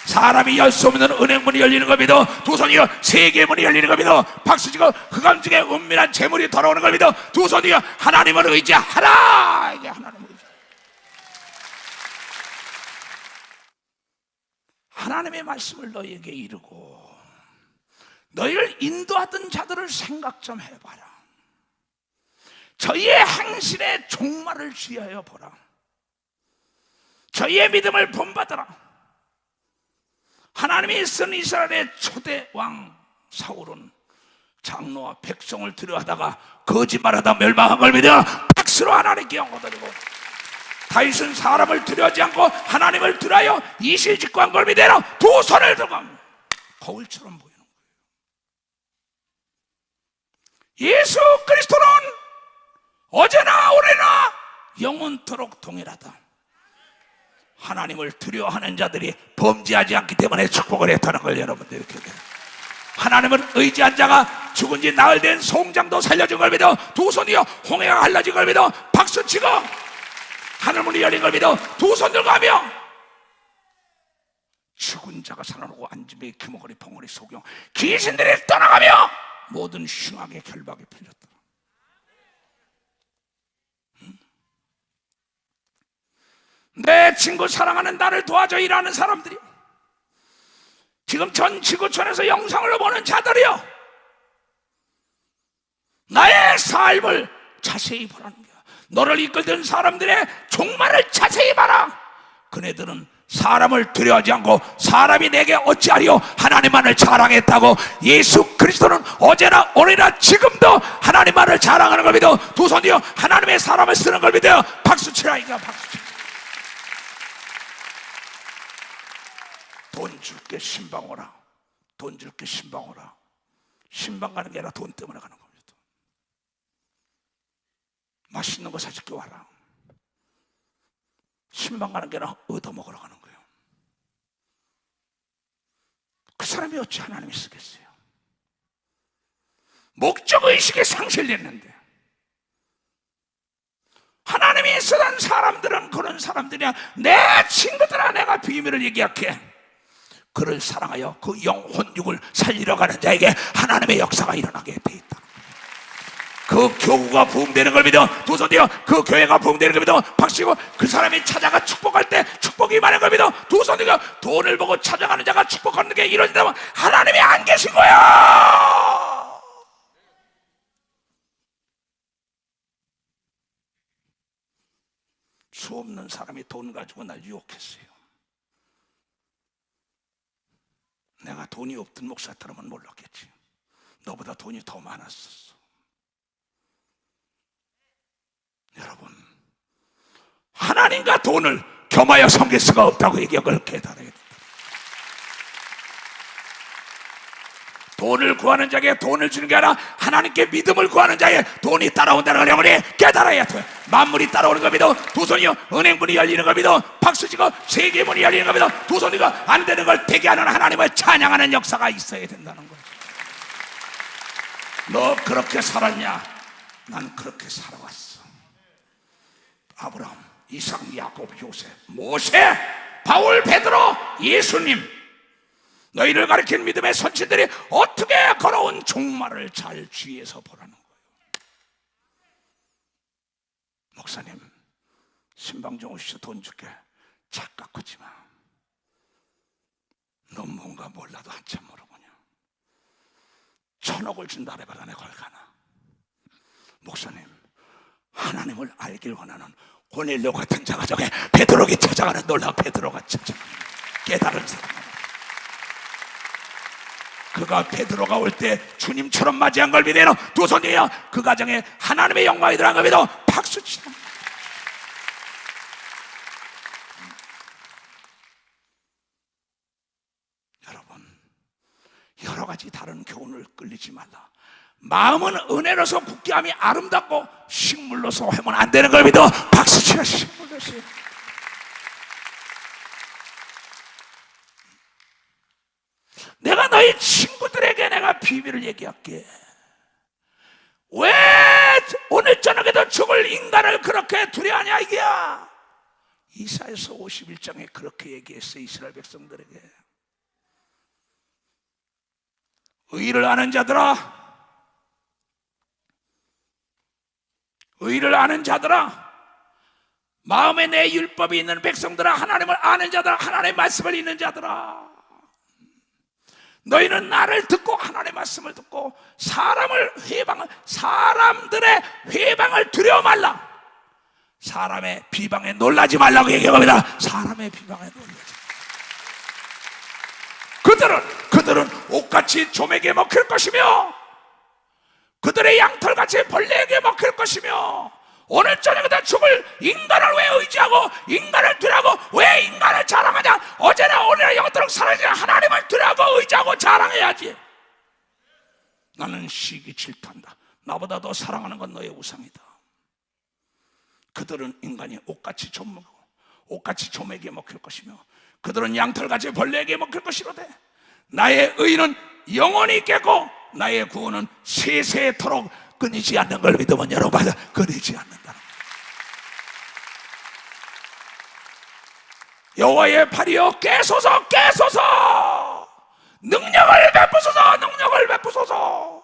사람이 열 수 없는 은행문이 열리는 걸 믿어 두 손이요 세계의 문이 열리는 걸 믿어 박수치고 흑암 중에 은밀한 재물이 돌아오는 걸 믿어 두 손이요 하나님을 의지하라. 이게 하나님을 의지. 하나님의 말씀을 너희에게 이루고 너희를 인도하던 자들을 생각 좀 해봐라. 저희의 행실의 종말을 주의하여 보라. 저희의 믿음을 본받아라. 하나님이 쓴 이스라엘의 초대 왕 사울은 장로와 백성을 두려워하다가 거짓말하다 멸망한 걸 믿어 박수로 하나님께 영광 드리고, 다윗은 사람을 두려워하지 않고 하나님을 두려워 이실직고한 걸 믿어 두 손을 들고 거울처럼 보이는 거예요. 예수 그리스도는 어제나 오래나 영원토록 동일하다. 하나님을 두려워하는 자들이 범죄하지 않기 때문에 축복을 했다는 걸 여러분들 이렇게 돼요. 하나님을 의지한 자가 죽은 지 나흘 된 송장도 살려준 걸 믿어 두 손이여 홍해가 갈라진 걸 믿어 박수치고, 하늘문이 열린 걸 믿어 두 손 들고 하며, 죽은 자가 살아나고 안짐의 귀머거리 봉오리 소경 귀신들이 떠나가며 모든 흉악의 결박이 풀렸다. 내 친구 사랑하는 나를 도와줘 일하는 사람들이, 지금 전 지구촌에서 영상을 보는 자들이요, 나의 삶을 자세히 보라는 거야. 너를 이끌던 사람들의 종말을 자세히 봐라. 그네들은 사람을 두려워하지 않고 사람이 내게 어찌하리요 하나님만을 자랑했다고. 예수 그리스도는 어제나 오늘이나 지금도 하나님만을 자랑하는 걸 믿어 두 손이요 하나님의 사람을 쓰는 걸 믿어 박수치라. 이거 박수치. 돈 줄게 신방 오라. 돈 줄게 신방 오라. 신방 가는 게 아니라 돈 때문에 가는 겁니다. 맛있는 거 사줄게 와라. 신방 가는 게 아니라 얻어먹으러 가는 거예요. 그 사람이 어찌 하나님이 쓰겠어요? 목적의식이 상실됐는데, 하나님이 쓰던 사람들은 그런 사람들이야. 내 친구들아, 내가 비밀을 얘기할게. 그를 사랑하여 그 영혼육을 살리러 가는 자에게 하나님의 역사가 일어나게 돼 있다. 그 교구가 부흥되는 걸 믿어 두 손이여 그 교회가 부흥되는 걸 믿어 박수치고, 그 사람이 찾아가 축복할 때 축복이 많은 걸 믿어 두 손이여 돈을 보고 찾아가는 자가 축복하는 게 이루어진다면 하나님이 안 계신 거야. 수 없는 사람이 돈 가지고 날 유혹했어요. 내가 돈이 없던 목사처럼은 몰랐겠지. 너보다 돈이 더 많았었어. 여러분, 하나님과 돈을 겸하여 섬길 수가 없다고 얘기해. 그걸 깨달아야 된다. 돈을 구하는 자에게 돈을 주는 게 아니라 하나님께 믿음을 구하는 자에게 돈이 따라온다는 걸 여러분이 깨달아야 돼. 만물이 따라오는 걸 믿어 두 손이요 은행문이 열리는 걸 믿어 박수치고, 세계문이 열리는 걸 믿어 두 손이고, 안 되는 걸 되게 하는 하나님을 찬양하는 역사가 있어야 된다는 거야. 너 그렇게 살았냐? 난 그렇게 살아왔어. 아브라함, 이삭, 야곱, 요셉, 모세, 바울, 베드로, 예수님, 너희를 가리킨 믿음의 선친들이 어떻게 걸어온 종말을 잘 주의해서 보라는 거예요. 목사님, 신방정 오셔서 돈 줄게. 착각 하지 마. 넌 뭔가 몰라도 한참 모르군요. 1,000억을 준다 해봐라. 내가 걸 가나. 목사님, 하나님을 알길 원하는 고넬료 같은 자가 저게 베드로에게 찾아가는 놀라. 베드로가 찾아가는 깨달은 사람. 그가 베드로가 올 때 주님처럼 맞이한 걸 믿어 두 손이여 그 가정에 하나님의 영광이 들어간 걸 믿어 박수치라. 여러분, 여러 가지 다른 교훈을 끌리지 말라. 마음은 은혜로서 굳게함이 아름답고 식물로서 하면 안 되는 걸 믿어 박수치라. 식물로서. 내가 너희 친구들에게 내가 비밀을 얘기할게. 왜 오늘 저녁에도 죽을 인간을 그렇게 두려워하냐 이게야. 이사야서 51장에 그렇게 얘기했어. 이스라엘 백성들에게. 의를 아는 자들아, 의를 아는 자들아, 마음에 내 율법이 있는 백성들아, 하나님을 아는 자들아, 하나님의 말씀을 읽는 자들아, 너희는 나를 듣고 하나님의 말씀을 듣고 사람들의 회방을 두려워 말라. 사람의 비방에 놀라지 말라고 얘기합니다. 사람의 비방에 놀라지. 그들은 옷같이 좀에게 먹힐 것이며 그들의 양털같이 벌레에게 먹힐 것이며 오늘 저녁에 죽을 인간을 왜 의지하고 인간을 두려고 왜 인간을 자랑하냐? 어제나 오늘나 영원토록 살아계신 하나님을 두려고 의지하고 자랑해야지. 나는 시기 질투한다. 나보다 더 사랑하는 건 너의 우상이다. 그들은 인간이 옷같이 좀 먹고 옷같이 좀에게 먹힐 것이며 그들은 양털같이 벌레에게 먹힐 것이로되 나의 의는 영원히 있겠고 나의 구원은 세세토록 끊이지 않는 걸 믿으면 여러분 끊이지 않는다. 여호와의 팔이여 깨소서 깨소서 능력을 베푸소서 능력을 베푸소서.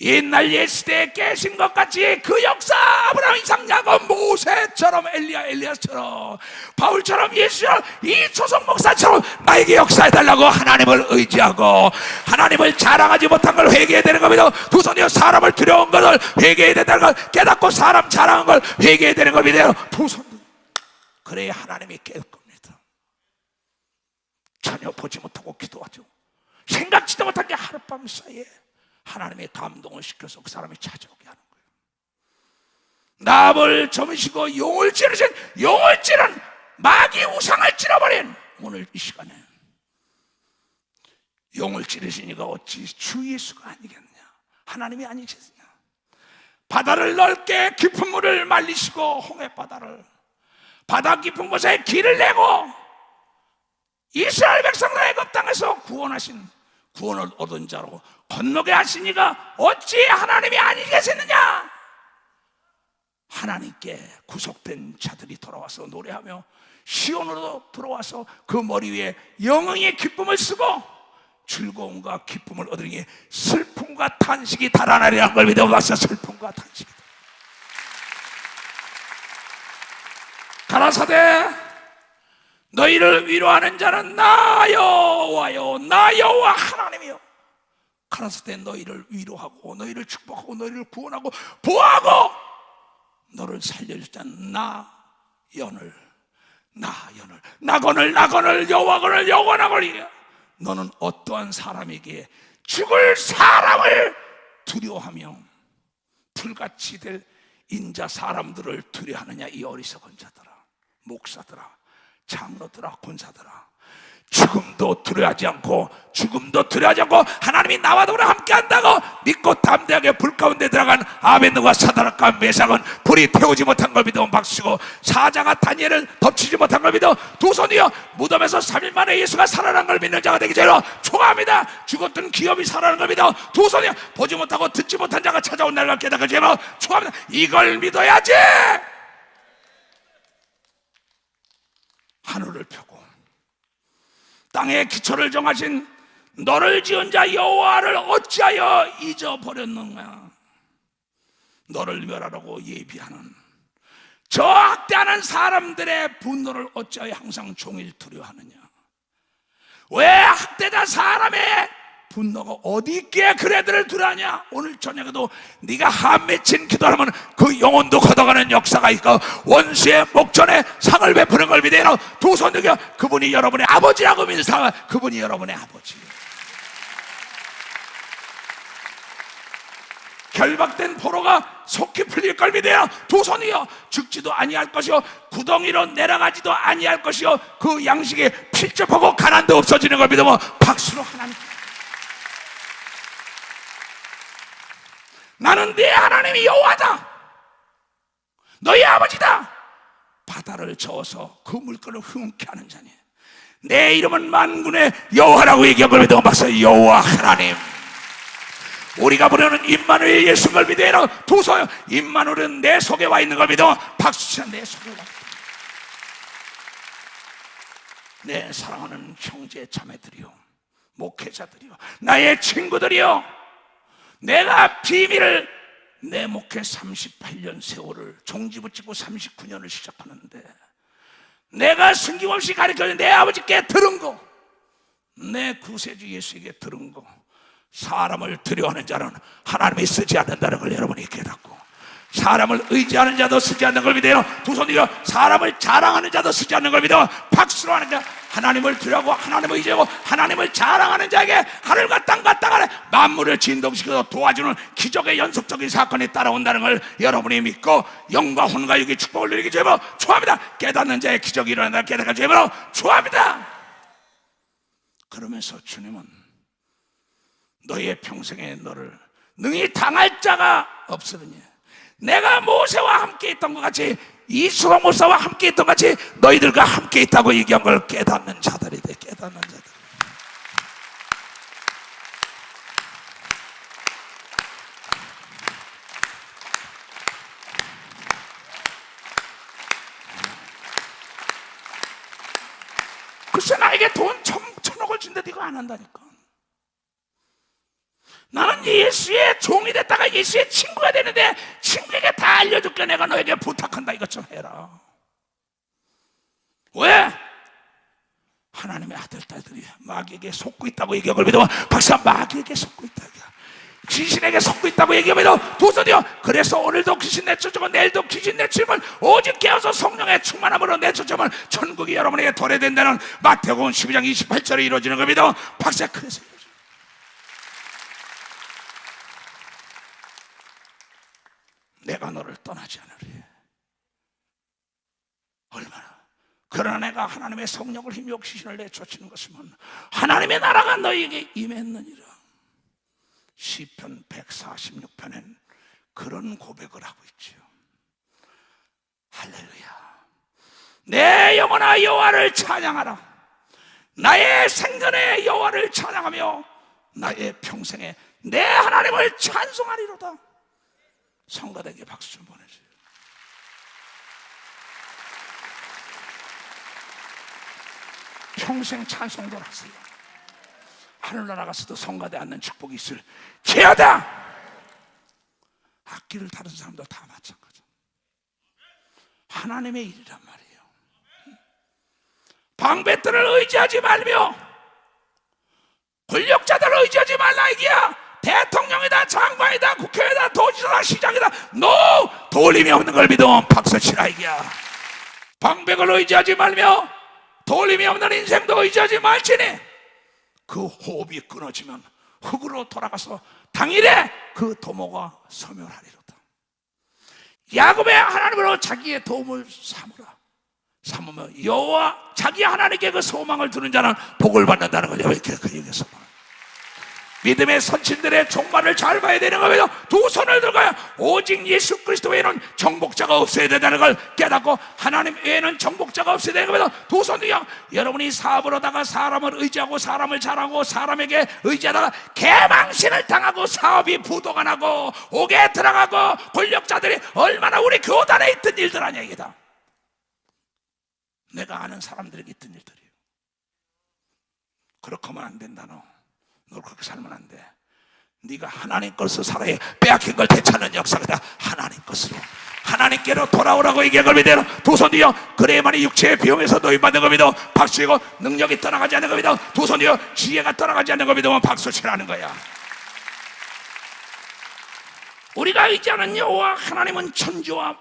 옛날 옛시대에 깨신 것 같이 그 역사 아브라함 이삭 야곱 모세처럼 엘리야처럼 바울처럼 예수처럼 이초성 목사처럼 나에게 역사해달라고 하나님을 의지하고 하나님을 자랑하지 못한 걸 회개해야 되는 겁니다. 두 손이여 사람을 두려운 것을 회개해야 된다는 걸 깨닫고 사람 자랑한 걸 회개해야 되는 겁니다. 두 손. 그래야 하나님이 깰 겁니다. 전혀 보지 못하고 기도하죠. 생각지도 못한 게 하룻밤 사이에 하나님의 감동을 시켜서 그 사람이 찾아오게 하는 거예요. 납을 점으시고 용을 찌르신 용을 찌른 마귀 우상을 찌러버린 오늘 이 시간에 용을 찌르신 이가 어찌 주 예수가 아니겠느냐? 하나님이 아니겠느냐? 바다를 넓게 깊은 물을 말리시고 홍해바다를 바다 깊은 곳에 길을 내고 이스라엘 백성을 애굽 땅에서 구원을 얻은 자로 건너게 하신 이가 어찌 하나님이 아니겠느냐? 하나님께 구속된 자들이 돌아와서 노래하며 시온으로 들어와서 그 머리 위에 영광의 기쁨을 쓰고 즐거움과 기쁨을 얻으니 슬픔과 탄식이 달아나리라는 걸 믿어봤어. 슬픔과 탄식이. 가라사대 너희를 위로하는 자는 나 여호와요 나 여호와 하나님이요. 가라사대 너희를 위로하고 너희를 축복하고 너희를 구원하고 보호하고 너를 살려줄 자는 나 연을 나건을 여호와건을 영원하거니와 너는 어떠한 사람에게 죽을 사람을 두려워하며 불같이 될 인자 사람들을 두려워하느냐? 이 어리석은 자들아, 목사들아, 장로들아, 권사들아, 죽음도 두려워하지 않고 하나님이 나와 더불어 함께한다고 믿고 담대하게 불 가운데 들어간 아벤느고와 사드락과 메삭은 불이 태우지 못한 걸 믿어 박수고 사자가 다니엘을 덮치지 못한 걸 믿어 두 손이여 무덤에서 3일 만에 예수가 살아난 걸 믿는 자가 되기 전에 축하합니다. 죽었던 기업이 살아난 걸 믿어 두 손이여 보지 못하고 듣지 못한 자가 찾아온 날과 깨닫게 되며 축하합니다. 이걸 믿어야지. 하늘을 펴고 땅의 기초를 정하신 너를 지은 자 여호와를 어찌하여 잊어버렸는가? 너를 멸하라고 예비하는 저 학대하는 사람들의 분노를 어찌하여 항상 종일 두려워하느냐? 왜 학대자 사람의 분노가 어디 있기에 그래들을 두려하냐? 오늘 저녁에도 네가 한 맺힌 기도하면 그 영혼도 걷어가는 역사가 있고 원수의 목전에 상을 베푸는 걸 믿어요. 두 손 들고 그분이 여러분의 아버지라고 믿는 사람, 그분이 여러분의 아버지. 결박된 포로가 속히 풀릴 걸 믿어요. 두 손이요 죽지도 아니할 것이요 구덩이로 내려가지도 아니할 것이요 그 양식에 필접하고 가난도 없어지는 걸 믿으면 박수로 하나님. 나는 네 하나님이 여호와다. 너희 아버지다. 바다를 저어서 그 물건을 흥케 하는 자니 내 이름은 만군의 여호와라고 얘기한 걸 믿어 박수. 여호와 하나님. 우리가 부르는 임마누엘 예수를 믿어요. 두 손. 임마누엘은 내 속에 와 있는 걸 믿어 박수치는 내 속에 와 있다. 내 사랑하는 형제 자매들이요 목회자들이요 나의 친구들이요 내가 비밀을 내 목회 38년 세월을 종지부치고 39년을 시작하는데 내가 숨김없이 가르쳐준 내 아버지께 들은 거 내 구세주 예수에게 들은 거 사람을 두려워하는 자는 하나님이 쓰지 않는다는 걸 여러분이 깨닫고 사람을 의지하는 자도 쓰지 않는 걸 믿어요. 두 손 들어 사람을 자랑하는 자도 쓰지 않는 걸 믿어. 박수로 하는 자, 하나님을 두려고 하나님을 의지하고 하나님을 자랑하는 자에게 하늘과 땅과 땅 안에 만물을 진동시켜서 도와주는 기적의 연속적인 사건이 따라온다는 걸 여러분이 믿고 영과 혼과 육의 축복을 누리기 주여 축복합니다. 깨닫는 자의 기적이 일어난다. 깨닫는 자의 주여 축복합니다. 그러면서 주님은 너희의 평생에 너를 능히 당할 자가 없으느니 내가 모세와 함께 있던 것 같이 이수와 모세와 함께 있던 것 같이 너희들과 함께 있다고 얘기한 걸 깨닫는 자들이 돼. 깨닫는 자들. 글쎄 나에게 돈 천억을 준다고 이거 안 한다니까. 나는 예수의 종이 됐다가 예수의 친구가 되는데 친구에게 다 알려줄게. 내가 너에게 부탁한다. 이것 좀 해라. 왜? 하나님의 아들 딸들이 마귀에게 속고 있다고 얘기하고 믿어. 박사 마귀에게 속고 있다. 귀신에게 속고 있다고 얘기하면 두 손이요. 그래서 오늘도 귀신 내쫓고 내일도 귀신 내쫓으면 오직 깨어서 성령의 충만함으로 내쫓으면 천국이 여러분에게 도래된다는 마태복음 12장 28절에 이루어지는 겁니다. 박사 그래서 내가 너를 떠나지 않으리. 얼마나. 그러나 내가 하나님의 성령을 힘입어 귀신을 내쫓는 것이면 하나님의 나라가 너희에게 임했느니라. 시편 146편엔 그런 고백을 하고 있죠. 할렐루야. 내 영혼아 여호와를 찬양하라. 나의 생전에 여호와를 찬양하며 나의 평생에 내 하나님을 찬송하리로다. 성가대에게 박수 좀 보내주세요. 평생 찬송도 하세요. 하늘나라 가서도 성가대 앉는 축복이 있을 지어다. 악기를 다룬 사람도 다 마찬가지야. 하나님의 일이란 말이에요. 방배들을 의지하지 말며 권력자들을 의지하지 말라 이게야. 대통령이다, 장관이다, 국회의다, 도지사다, 시장이다, 도림이 없는 걸 믿으면 박수 치라 이게야. 방백을 의지하지 말며 도림이 없는 인생도 의지하지 말지니 그 호흡이 끊어지면 흙으로 돌아가서 당일에 그 도모가 소멸하리로다. 야곱의 하나님으로 자기의 도움을 삼으며 여호와 자기 하나님께 그 소망을 두는 자는 복을 받는다는 거죠. 이렇게 그 얘기에서 믿음의 선친들의 종말을 잘 봐야 되는 거예요. 두 손을 들어가야 오직 예수 그리스도 외에는 정복자가 없어야 된다는 걸 깨닫고 하나님 외에는 정복자가 없어야 되는 거예요. 두 손이요. 여러분이 사업을 하다가 사람을 의지하고 사람을 잘하고 사람에게 의지하다가 개망신을 당하고 사업이 부도가 나고 옥에 들어가고 권력자들이 얼마나 우리 교단에 있던 일들 아니야 이게 다. 내가 아는 사람들에게 있던 일들이에요. 그렇게 하면 안 된다. 너 그렇게 살면 안 돼. 네가 하나님 것으로 살아야 빼앗긴 걸 되찾는 역사가 하나님 것으로 하나님께로 돌아오라고 얘기한 걸 믿어요. 두 손이요. 그래야만이 육체의 비용에서 노임받는 걸 믿어 박수이고 능력이 떠나가지 않는 걸 믿어 두 손이요. 지혜가 떠나가지 않는 걸 믿으면 박수치라는 거야. 우리가 의지하는 여호와 하나님은 천지와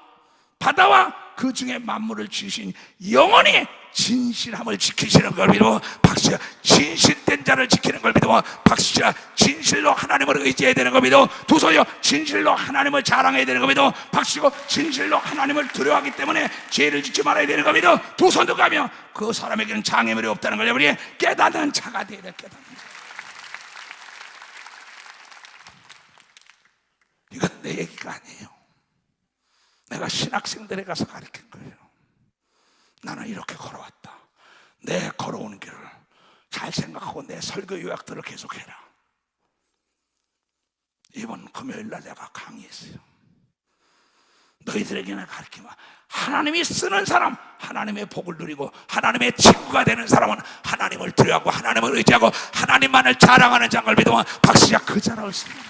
바다와 그 중에 만물을 지으신 영원히 진실함을 지키시는 걸 믿어 박수야. 진실된 자를 지키는 걸 믿어 박수야. 진실로 하나님을 의지해야 되는 걸 믿어 두 손이요. 진실로 하나님을 자랑해야 되는 걸 믿어 박수고 진실로 하나님을 두려워하기 때문에 죄를 짓지 말아야 되는 걸 믿어 두 손도 가며 그 사람에게는 장애물이 없다는 걸 우리 깨닫는 자가 되어야 돼. 깨닫는 자. 이건 내 얘기가 아니에요. 내가 신학생들에 가서 가르친 거예요. 나는 이렇게 걸어왔다. 내 걸어오는 길을 잘 생각하고 내 설교 요약들을 계속해라. 이번 금요일날 내가 강의했어요. 너희들에게는 가르치면 하나님이 쓰는 사람, 하나님의 복을 누리고 하나님의 친구가 되는 사람은 하나님을 두려워하고 하나님을 의지하고 하나님만을 자랑하는 장을 믿으면 박수야. 그 자랑을 씁니다.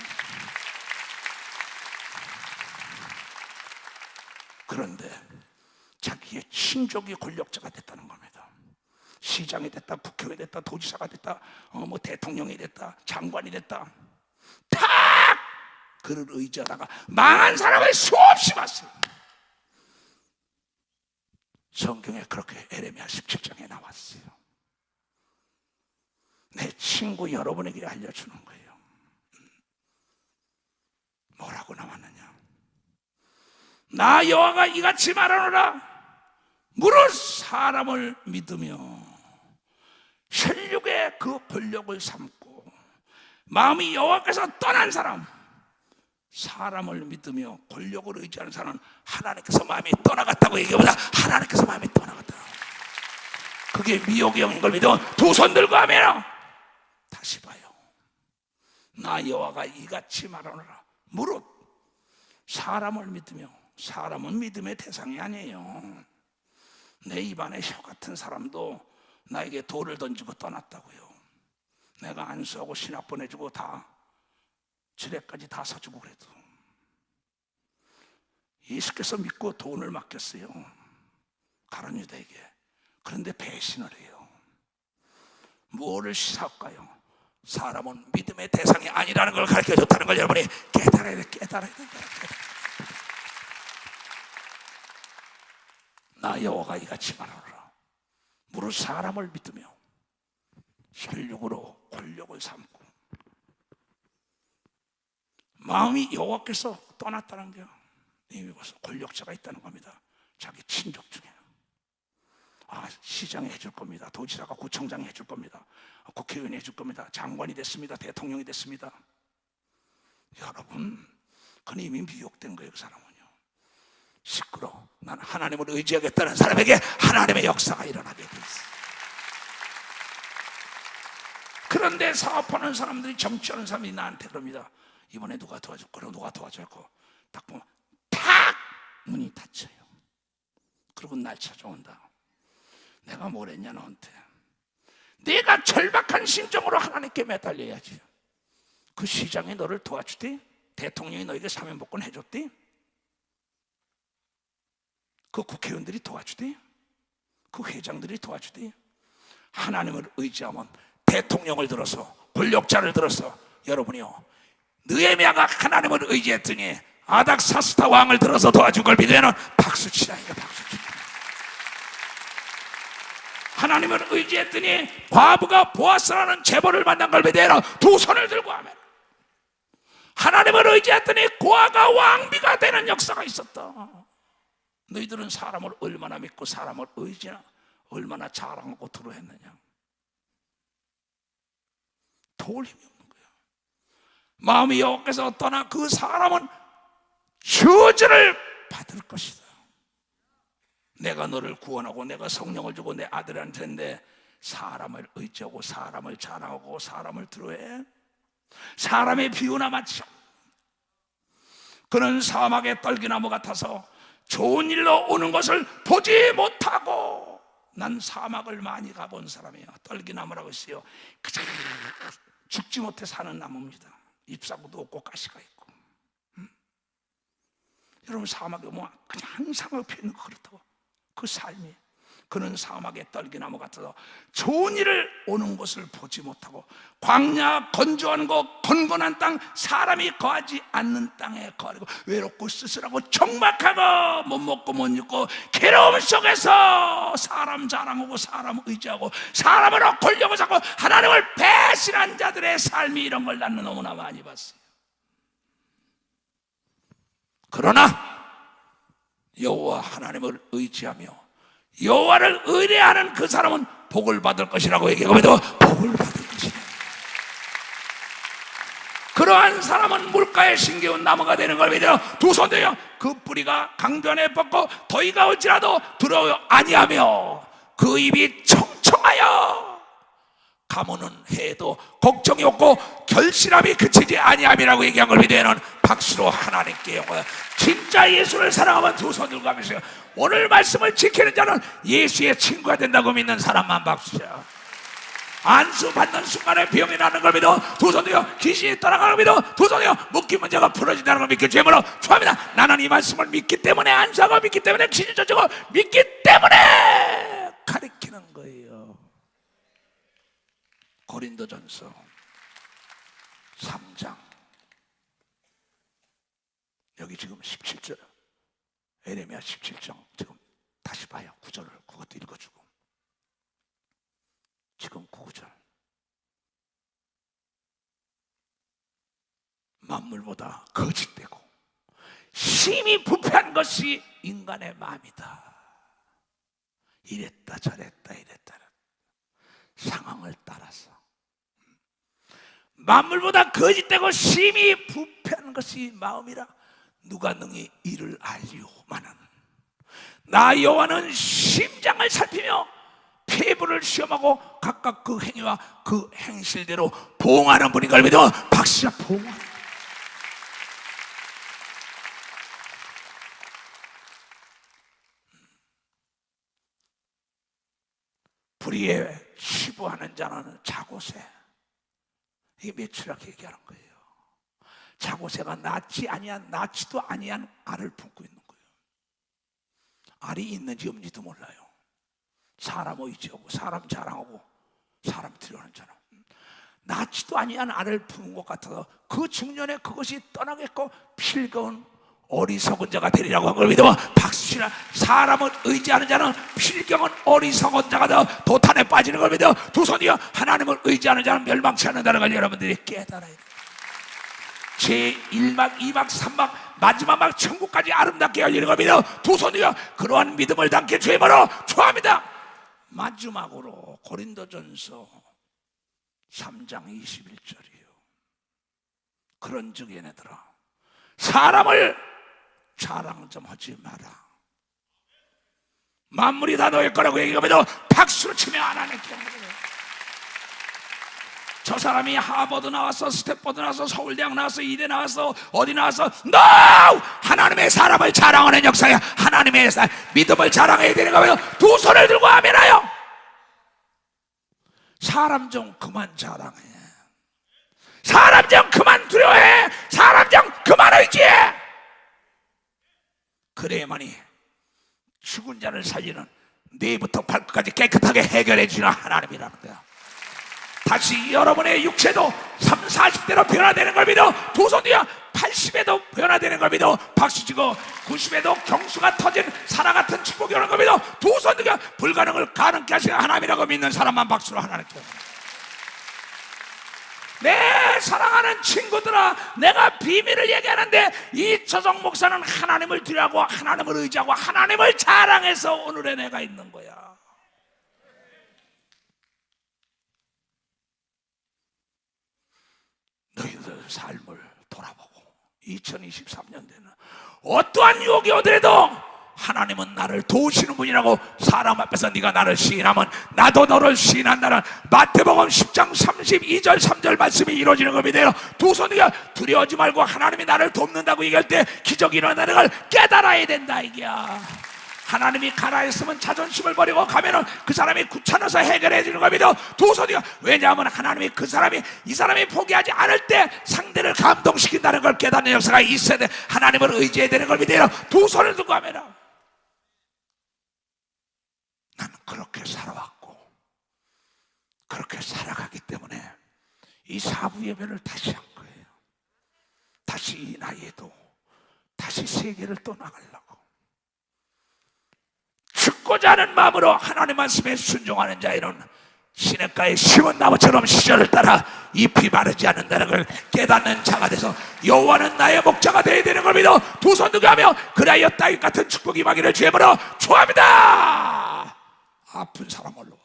그런데 자기의 친족이 권력자가 됐다는 겁니다. 시장이 됐다, 국회의원이 됐다, 도지사가 됐다, 대통령이 됐다, 장관이 됐다. 다 그를 의지하다가 망한 사람을 수없이 봤어요. 성경에 그렇게 에레미야 17장에 나왔어요. 내 친구 여러분에게 알려주는 거예요. 뭐라고 나왔느냐? 나 여호와가 이같이 말하노라. 무릇 사람을 믿으며 혈육의 그 권력을 삼고 마음이 여호와께서 떠난 사람, 사람을 믿으며 권력을 의지하는 사람은 하나님께서 마음이 떠나갔다고 얘기보다 하나님께서 마음이 떠나갔다. 그게 미혹의 영인 걸 믿으면 두 손 들고 하면 다시 봐요. 나 여호와가 이같이 말하노라. 무릇 사람을 믿으며, 사람은 믿음의 대상이 아니에요. 내 입안에 혀 같은 사람도 나에게 돌을 던지고 떠났다고요. 내가 안수하고 신학 보내주고 다 지뢰까지 다 사주고 그래도 예수께서 믿고 돈을 맡겼어요, 가룟 유다에게. 그런데 배신을 해요. 뭐를 시사할까요? 사람은 믿음의 대상이 아니라는 걸 가르쳐줬다는 걸 여러분이 깨달아야 돼. 깨달아야 된다. 나 여호와가 이같이 말하노라. 무릇 사람을 믿으며 혈육으로 권력을 삼고 마음이 여호와께서 떠났다는 게 이미 벌써 권력자가 있다는 겁니다. 자기 친족 중에. 시장이 해줄 겁니다. 도지사가 구청장이 해줄 겁니다. 국회의원이 해줄 겁니다. 장관이 됐습니다. 대통령이 됐습니다. 여러분, 그건 이미 미혹된 거예요. 그 사람은요. 시끄러. 난 하나님을 의지하겠다는 사람에게 하나님의 역사가 일어나게 돼 있어요. 그런데 사업하는 사람들이, 정치하는 사람들이 나한테 그럽니다. 이번에 누가 도와줄 거라고, 누가 도와줄 거. 딱 보면 탁 문이 닫혀요. 그리고 날 찾아온다. 내가 뭘 했냐 너한테. 내가 절박한 심정으로 하나님께 매달려야지. 그 시장이 너를 도와주디? 대통령이 너에게 사면복권 해줬디? 그 국회의원들이 도와주디? 그 회장들이 도와주디? 하나님을 의지하면 대통령을 들어서, 권력자를 들어서, 여러분이요, 느헤미야가 하나님을 의지했더니 아닥사스다 왕을 들어서 도와준 걸 믿으면 박수치라니까. 박수치라. 하나님을 의지했더니 과부가 보아스라는 재벌을 만난 걸 믿으면 두 손을 들고 하면, 하나님을 의지했더니 고아가 왕비가 되는 역사가 있었다. 너희들은 사람을 얼마나 믿고 사람을 의지하나, 얼마나 자랑하고 두려워했느냐. 도울 힘이 없는 거야. 마음이 여호와께서 떠나 그 사람은 저주를 받을 것이다. 내가 너를 구원하고 내가 성령을 주고 내 아들한테인데 사람을 의지하고 사람을 자랑하고 사람을 두려워해? 사람의 비유나 마치 그는 사막의 떨기나무 같아서 좋은 일로 오는 것을 보지 못하고. 난 사막을 많이 가본 사람이에요. 떨기나무라고 있어요. 그냥 죽지 못해 사는 나무입니다. 잎사구도 없고 가시가 있고. 여러분, 사막에 뭐 그냥 항상 옆에 있는 거 그렇다고. 그 삶이, 그는 사막의 떨기나무 같아서 좋은 일을 오는 것을 보지 못하고 광야, 건조한 곳, 건건한 땅, 사람이 거하지 않는 땅에 거하고 외롭고 쓸쓸하고 적막하고 못 먹고 못 입고 괴로움 속에서 사람 자랑하고 사람 의지하고 사람으로 권력을 잡고 하나님을 배신한 자들의 삶이, 이런 걸 나는 너무나 많이 봤어요. 그러나 여호와 하나님을 의지하며 여호와를 의뢰하는 그 사람은 복을 받을 것이라고 얘기하고도 복을 받을 것이다. 그러한 사람은 물가에 심겨온 나무가 되는 걸 믿어 두 손 들여 그 뿌리가 강변에 뻗고 더위가 올지라도 두려워 아니하며 그 입이 청청하여 가무는 해도 걱정이 없고 결실함이 그치지 아니함이라고 얘기한 걸 믿으면 박수로 하나님께 영광. 진짜 예수를 사랑하면 두 손 들고 하면서요, 오늘 말씀을 지키는 자는 예수의 친구가 된다고 믿는 사람만 박수야. 안수 받는 순간에 병이 나는 걸 믿어 두 손 들여 귀신이 떠나가는 걸 믿어 두 손 들여 묶인 문제가 풀어진다는 걸 믿기 죄물로 축원합니다. 나는 이 말씀을 믿기 때문에, 안수하고 믿기 때문에, 귀신 쫓고 믿기 때문에 가르치는 거예요. 고린도전서 3장 여기 지금 17절 에레미야 17장 지금 다시 봐요. 9절을 그것도 읽어주고 지금 9절 만물보다 거짓되고 심히 부패한 것이 인간의 마음이다. 이랬다 저랬다 상황을 따라서 만물보다 거짓되고 심히 부패한 것이 마음이라 누가 능히 이를 알리오마는 나 여호와는 심장을 살피며 폐부를 시험하고 각각 그 행위와 그 행실대로 보응하는 분인 걸 믿어. 박수야. 보응하는 불의에 치부하는 자는 자고새. 이게 며칠이라고 얘기하는 거예요. 자고새가 낳지도 아니한 알을 품고 있는 거예요. 알이 있는지 없는지도 몰라요. 사람 의지하고 사람 자랑하고 사람 두려워하는 자랑. 낳지도 아니한 알을 품은 것 같아서 그 중년에 그것이 떠나겠고 필거운 어리석은 자가 되리라고 한 걸 믿어. 박수치라. 사람을 의지하는 자는 필경은 어리석은 자가 되어 도탄에 빠지는 걸 믿어. 두 손이여 하나님을 의지하는 자는 멸망치 않는다는 걸 여러분들이 깨달아야 돼. 제1막 2막 3막 마지막 막 천국까지 아름답게 열리는 걸 믿어. 두 손이여 그러한 믿음을 담게 주의 번호 초합니다. 마지막으로 고린도전서 3장 21절이에요 그런 즉 얘네들아 사람을 자랑 좀 하지 마라. 만물이 다 너의 거라고 얘기하면 박수를 치며 하나님 기억나게. 저 사람이 하버드 나와서 스탠퍼드 나와서 서울대학 나와서 이대 나와서 어디 나와서 NO! 하나님의 사람을 자랑하는 역사야. 하나님의 믿음을 자랑해야 되는 거면 두 손을 들고 아멘하여. 사람 좀 그만 자랑해. 사람 좀 그만 두려워해. 사람 좀 그만 의지해. 그래야만이 죽은 자를 살리는 뇌부터 발끝까지 깨끗하게 해결해 주는 하나님이라는 거야. 다시 여러분의 육체도 30, 40대로 변화되는 걸 믿어. 두 손 뒤야 80에도 변화되는 걸 믿어. 박수치고 90에도 경수가 터진 사랑같은 축복이 오는 걸 믿어. 두 손 뒤야 불가능을 가능케 하시는 하나님이라고 믿는 사람만 박수로 하나님께. 내 사랑하는 친구들아, 내가 비밀을 얘기하는데 이초성 목사는 하나님을 두려워하고 하나님을 의지하고 하나님을 자랑해서 오늘의 내가 있는 거야. 너희들 삶을 돌아보고 2023년대는 어떠한 유혹이 오더라도 하나님은 나를 도우시는 분이라고 사람 앞에서 네가 나를 시인하면 나도 너를 시인한다는 마태복음 10장 32절 3절 말씀이 이루어지는 겁니다. 두 손이가 두려워하지 말고 하나님이 나를 돕는다고 얘기할 때 기적이 일어나는 걸 깨달아야 된다 이게야. 하나님이 가라 했으면 자존심을 버리고 가면은 그 사람이 귀찮아서 해결해 주는 겁니다. 두 손이가. 왜냐하면 하나님이 이 사람이 포기하지 않을 때 상대를 감동시킨다는 걸 깨닫는 역사가 있어야 돼. 하나님을 의지해야 되는 걸 믿어요. 두 손을 들고 하면은 나는 그렇게 살아왔고 그렇게 살아가기 때문에 이 사부 예배를 다시 한 거예요. 다시 이 나이에도 다시 세계를 떠나가려고 죽고자 하는 마음으로 하나님 말씀에 순종하는 자에는 시냇가에 심은 나무처럼 시절을 따라 잎이 마르지 않는다는 걸 깨닫는 자가 돼서 여호와는 나의 목자가 되어야 되는 걸 믿어 두 손 들고 하며 그리하여 따위 같은 축복이 임하기를 주의 번호 축원합니다. 아픈 사람 올라와요.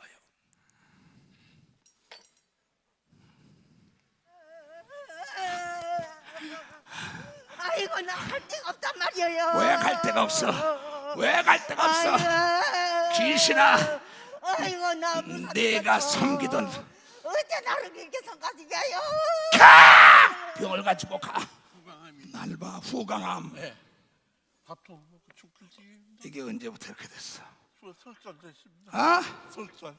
아이고 나 갈 데가 없단 말이에요. 왜 갈 데가 없어? 왜 갈 데가 없어? 귀신아, 아이고 나 내가 섬기던 어째 나를 이렇게 성가시냐요? 가! 병을 가지고 가. 날 봐, 후강암. 밥도 못 먹고 죽을지. 이게 언제부터 이렇게 됐어? 설전 됐습니다. 아? 설전.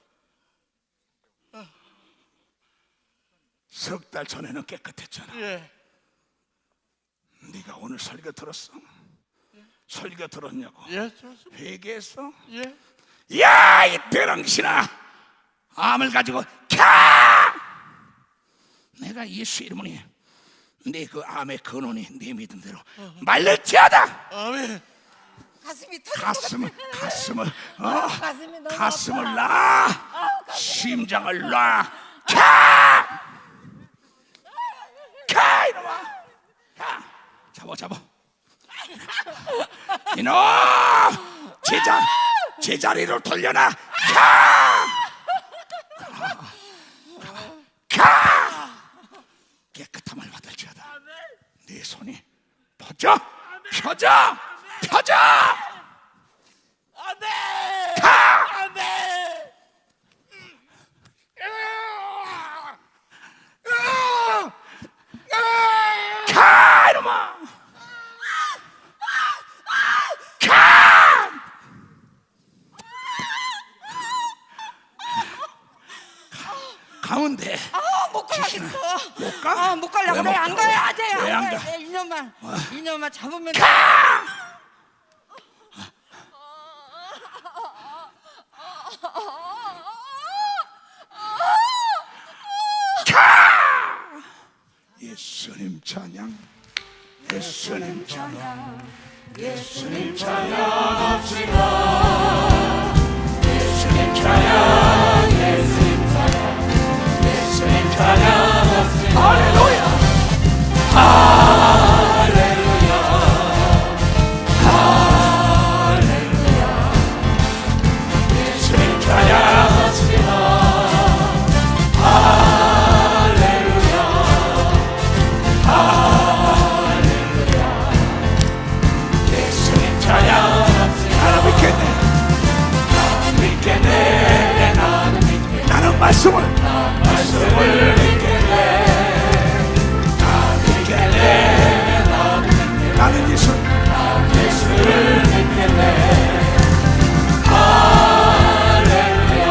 석 달 전에는 깨끗했잖아. 예. 네가 오늘 설교 들었어? 설교 들었냐고? 예, 좋습니다. 회개했어? 예. 야, 이 벼랑신아, 암을 가지고 캬! 내가 예수 이름으로 네 그 암의 근원이 네 믿음대로 말릴지어다. 아멘. 가슴이 터져. 가슴을 가슴이 너무 가슴을 아파. 놔, 심장을 놔. 가 이놈아, 가. 잡아. 이놈, 제자리로 돌려놔. 가. 깨끗함을 받을지어다. 네 손이 펴져. 아멘. 가. 아멘. 가 이놈아. 가. 가면 돼. 못 가겠어. 못 가? 못 가려고 왜 그래. 못 안 가? 가야 돼. 왜 안 안 가? 가야 돼. 이놈만 잡으면 예수님 찬양, 예수님 찬양, 예수님 찬양합시다. 예수님 찬양, 예수님 찬양, 예수님 찬양합시다. 할렐루야, 할렐루야, 할렐루야. 예수님 찬양합시다. 나는 말씀을 믿겠네. 나는 예수를 믿겠네. 할렐루야,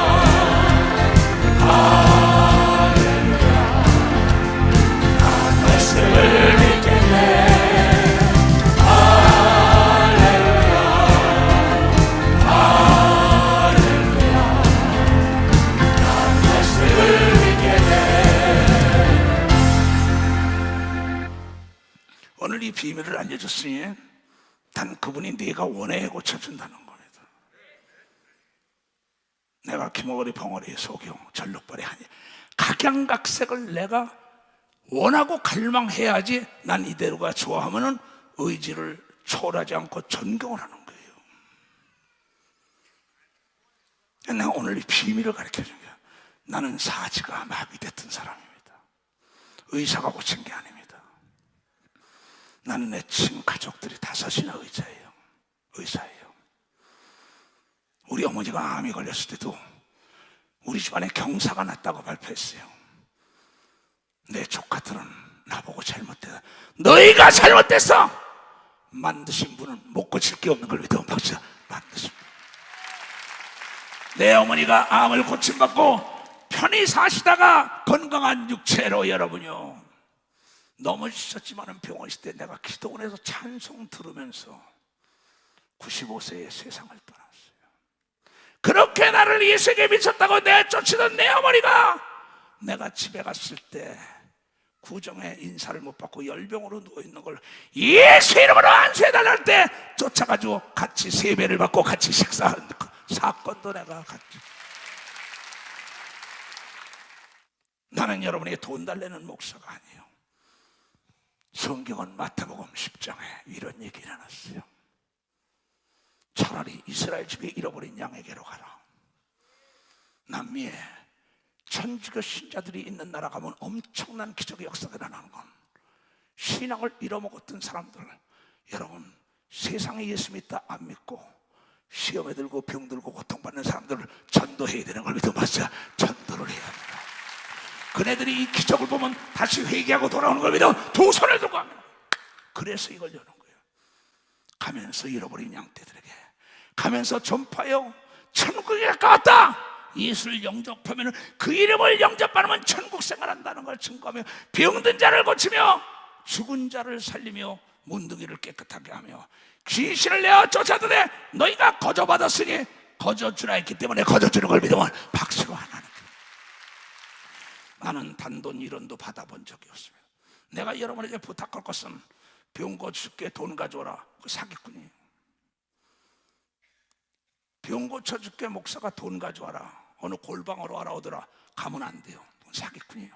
할렐루야. 나는 말씀을 믿겠네. 오늘 이 비밀을 알려줬으니 단 그분이 네가 원해 고쳐준다는 겁니다. 내가 기머거리 벙어리 소경 전력발의 하니 각양각색을 내가 원하고 갈망해야지 난 이대로가 좋아하면은 의지를 초월하지 않고 존경을 하는 거예요. 내가 오늘 이 비밀을 가르쳐준 거야. 나는 사지가 마비됐던 사람입니다. 의사가 고친 게 아닙니다. 나는 내 친구 가족들이 다섯이나 의사예요. 우리 어머니가 암이 걸렸을 때도 우리 집안에 경사가 났다고 발표했어요. 내 조카들은 나보고 잘못했다. 너희가 잘못됐어. 만드신 분은 못 고칠 게 없는 걸 믿어. 박사 만드신 분. 내 어머니가 암을 고침받고 편히 사시다가 건강한 육체로 여러분요 넘어지셨지만 병원 있을 때 내가 기도원에서 찬송 들으면서 95세에 세상을 떠났어요. 그렇게 나를 예수에게 미쳤다고 내쫓으던 내 어머니가 내가 집에 갔을 때 구정에 인사를 못 받고 열병으로 누워있는 걸 예수 이름으로 안수해달라 할 때 쫓아가지고 같이 세배를 받고 같이 식사하는 그 사건도 내가 같이. 나는 여러분에게 돈 달래는 목사가 아니에요. 성경은 마태복음 10장에 이런 얘기 나눴어요. 차라리 이스라엘 집에 잃어버린 양에게로 가라. 남미에 천주교 신자들이 있는 나라 가면 엄청난 기적의 역사가 일어나는 건 신앙을 잃어먹었던 사람들, 여러분 세상에 예수 믿다 안 믿고 시험에 들고 병 들고 고통받는 사람들을 전도해야 되는 걸 믿어봤어요. 전도를 해야 합니다. 그네들이 이 기적을 보면 다시 회개하고 돌아오는 걸 믿어 두 손을 들고 합니다. 그래서 이걸 여는 거예요. 가면서 잃어버린 양떼들에게 가면서 전파하여 천국에 가까웠다. 예수를 영접하면 그 이름을 영접하면 천국 생활한다는 걸 증거하며 병든 자를 고치며 죽은 자를 살리며 문둥이를 깨끗하게 하며 귀신을 내어 쫓아드네. 너희가 거저받았으니 거저주라 했기 때문에 거저주는 걸 믿으면 박수로 안 하는 거예요. 나는 단돈 1원도 받아본 적이 없습니다. 내가 여러분에게 부탁할 것은 병 고쳐줄게 돈 가져오라. 그 사기꾼이에요. 병 고쳐줄게 목사가 돈 가져와라. 어느 골방으로 알아오더라. 가면 안 돼요. 그건 사기꾼이에요.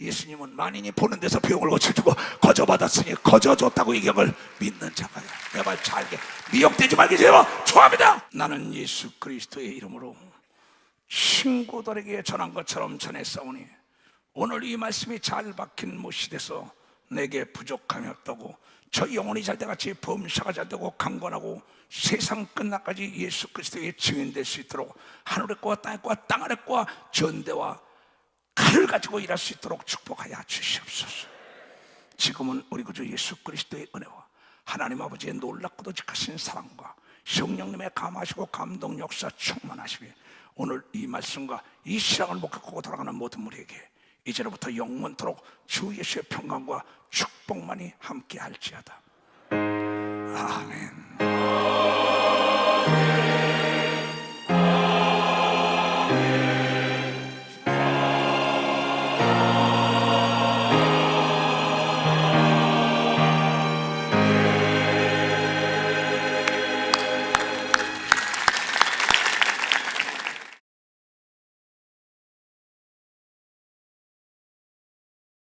예수님은 만인이 보는 데서 병을 고쳐주고 거저받았으니 거저줬다고 이 경을 믿는 자가요. 내 말 잘게 미혹되지 말게 제발 축원합니다. 나는 예수 그리스도의 이름으로 친구들에게 전한 것처럼 전했사오니 오늘 이 말씀이 잘 박힌 못이 돼서 내게 부족함이 없다고 저 영혼이 잘 때같이 범사가 잘 되고 강건하고 세상 끝날까지 예수 그리스도의 증인될 수 있도록 하늘의 꽃과 땅의 꽃과 땅 아래 꽃과 전대와 칼을 가지고 일할 수 있도록 축복하여 주시옵소서. 지금은 우리 구주 예수 그리스도의 은혜와 하나님 아버지의 놀랍고도 직하신 사랑과 성령님의 감하시고 감동 역사 충만하시며 오늘 이 말씀과 이 신앙을 목격하고 돌아가는 모든 무리에게 이제로부터 영원토록 주 예수의 평강과 축복만이 함께 할지어다. 아멘.